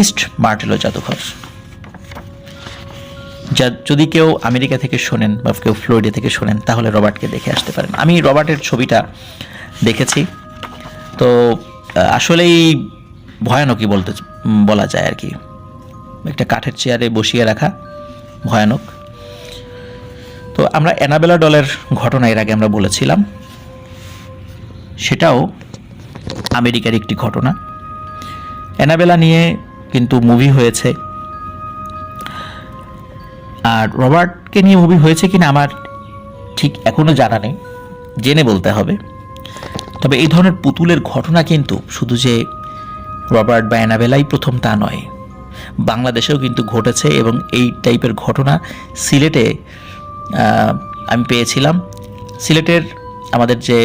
ইস্ট মার্টেলো জাদুঘর। যদি কেউ আমেরিকা থেকে শোনেন বা কেউ ফ্লোরিডা থেকে শোনেন তাহলে রবার্টকে দেখে আসতে পারেন। আমি রবার্টের ছবিটা দেখেছি, তো আসলেই ভয়ানকই বলা যায় আর কি। একটা কাঠের চেয়ারে বসিয়ে রাখা, ভয়ানক। তো আমরা অ্যানাবেলা ডলের ঘটনা এর আগে আমরা বলেছিলাম, সেটাও আমেরিকার একটি ঘটনা। অ্যানাবেলা নিয়ে কিন্তু মুভি হয়েছে, আর রবার্টকে নিয়ে মুভি হয়েছে কিনা আমার ঠিক এখনও জানা নেই, জেনে বলতে হবে। তবে এই ধরনের পুতুলের ঘটনা কিন্তু শুধু যে রবার্ট বা অ্যানাবেলাই প্রথম তা নয়, বাংলাদেশেও কিন্তু ঘটেছে। এবং এই টাইপের ঘটনা সিলেটে আমি পেয়েছিলাম। সিলেটের আমাদের যে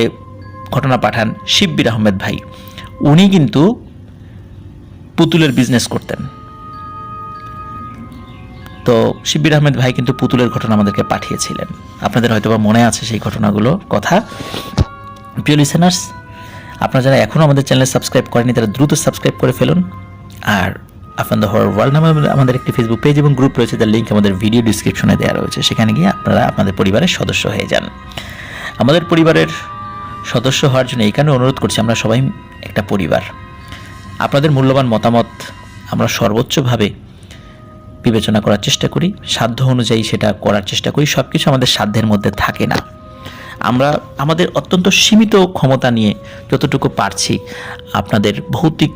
ঘটনা পাঠান শিব্বির আহমেদ ভাই, উনি কিন্তু পুতুলের বিজনেস করতেন। তো শিব্বির আহমেদ ভাই কিন্তু পুতুলের ঘটনা আমাদেরকে পাঠিয়েছিলেন, আপনাদের হয়তো বা মনে আছে সেই ঘটনাগুলো কথা। প্রিয় লিসেনার্স, আপনারা যারা এখনও আমাদের চ্যানেলে সাবস্ক্রাইব করেনি তারা দ্রুত সাবস্ক্রাইব করে ফেলুন। আর আফান দ্য হরর ওয়ার্ল্ড নামে আমাদের একটি ফেসবুক পেজ এবং গ্রুপ রয়েছে, যার লিঙ্ক আমাদের ভিডিও ডিসক্রিপশনে দেওয়া রয়েছে। সেখানে গিয়ে আপনারা আপনাদের পরিবারের সদস্য হয়ে যান। আমাদের পরিবারের সদস্য হওয়ার জন্য এই কারণে অনুরোধ করছি, আমরা সবাই একটা পরিবার। আপনাদের মূল্যবান মতামত আমরা সর্বোচ্চভাবে বিবেচনা করার চেষ্টা করি, সাধ্য অনুযায়ী সেটা করার চেষ্টা করি। সব কিছু আমাদের সাধ্যের মধ্যে থাকে না, আমরা আমাদের অত্যন্ত সীমিত ক্ষমতা নিয়ে যতটুকু পারছি আপনাদের ভৌতিক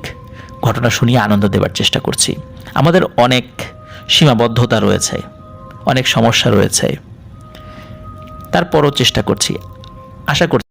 ঘটনা শুনিয়ে আনন্দ দেওয়ার চেষ্টা করছি। আমাদের অনেক সীমাবদ্ধতা রয়েছে, অনেক সমস্যা রয়েছে, তারপরও চেষ্টা করছি, আশা করছি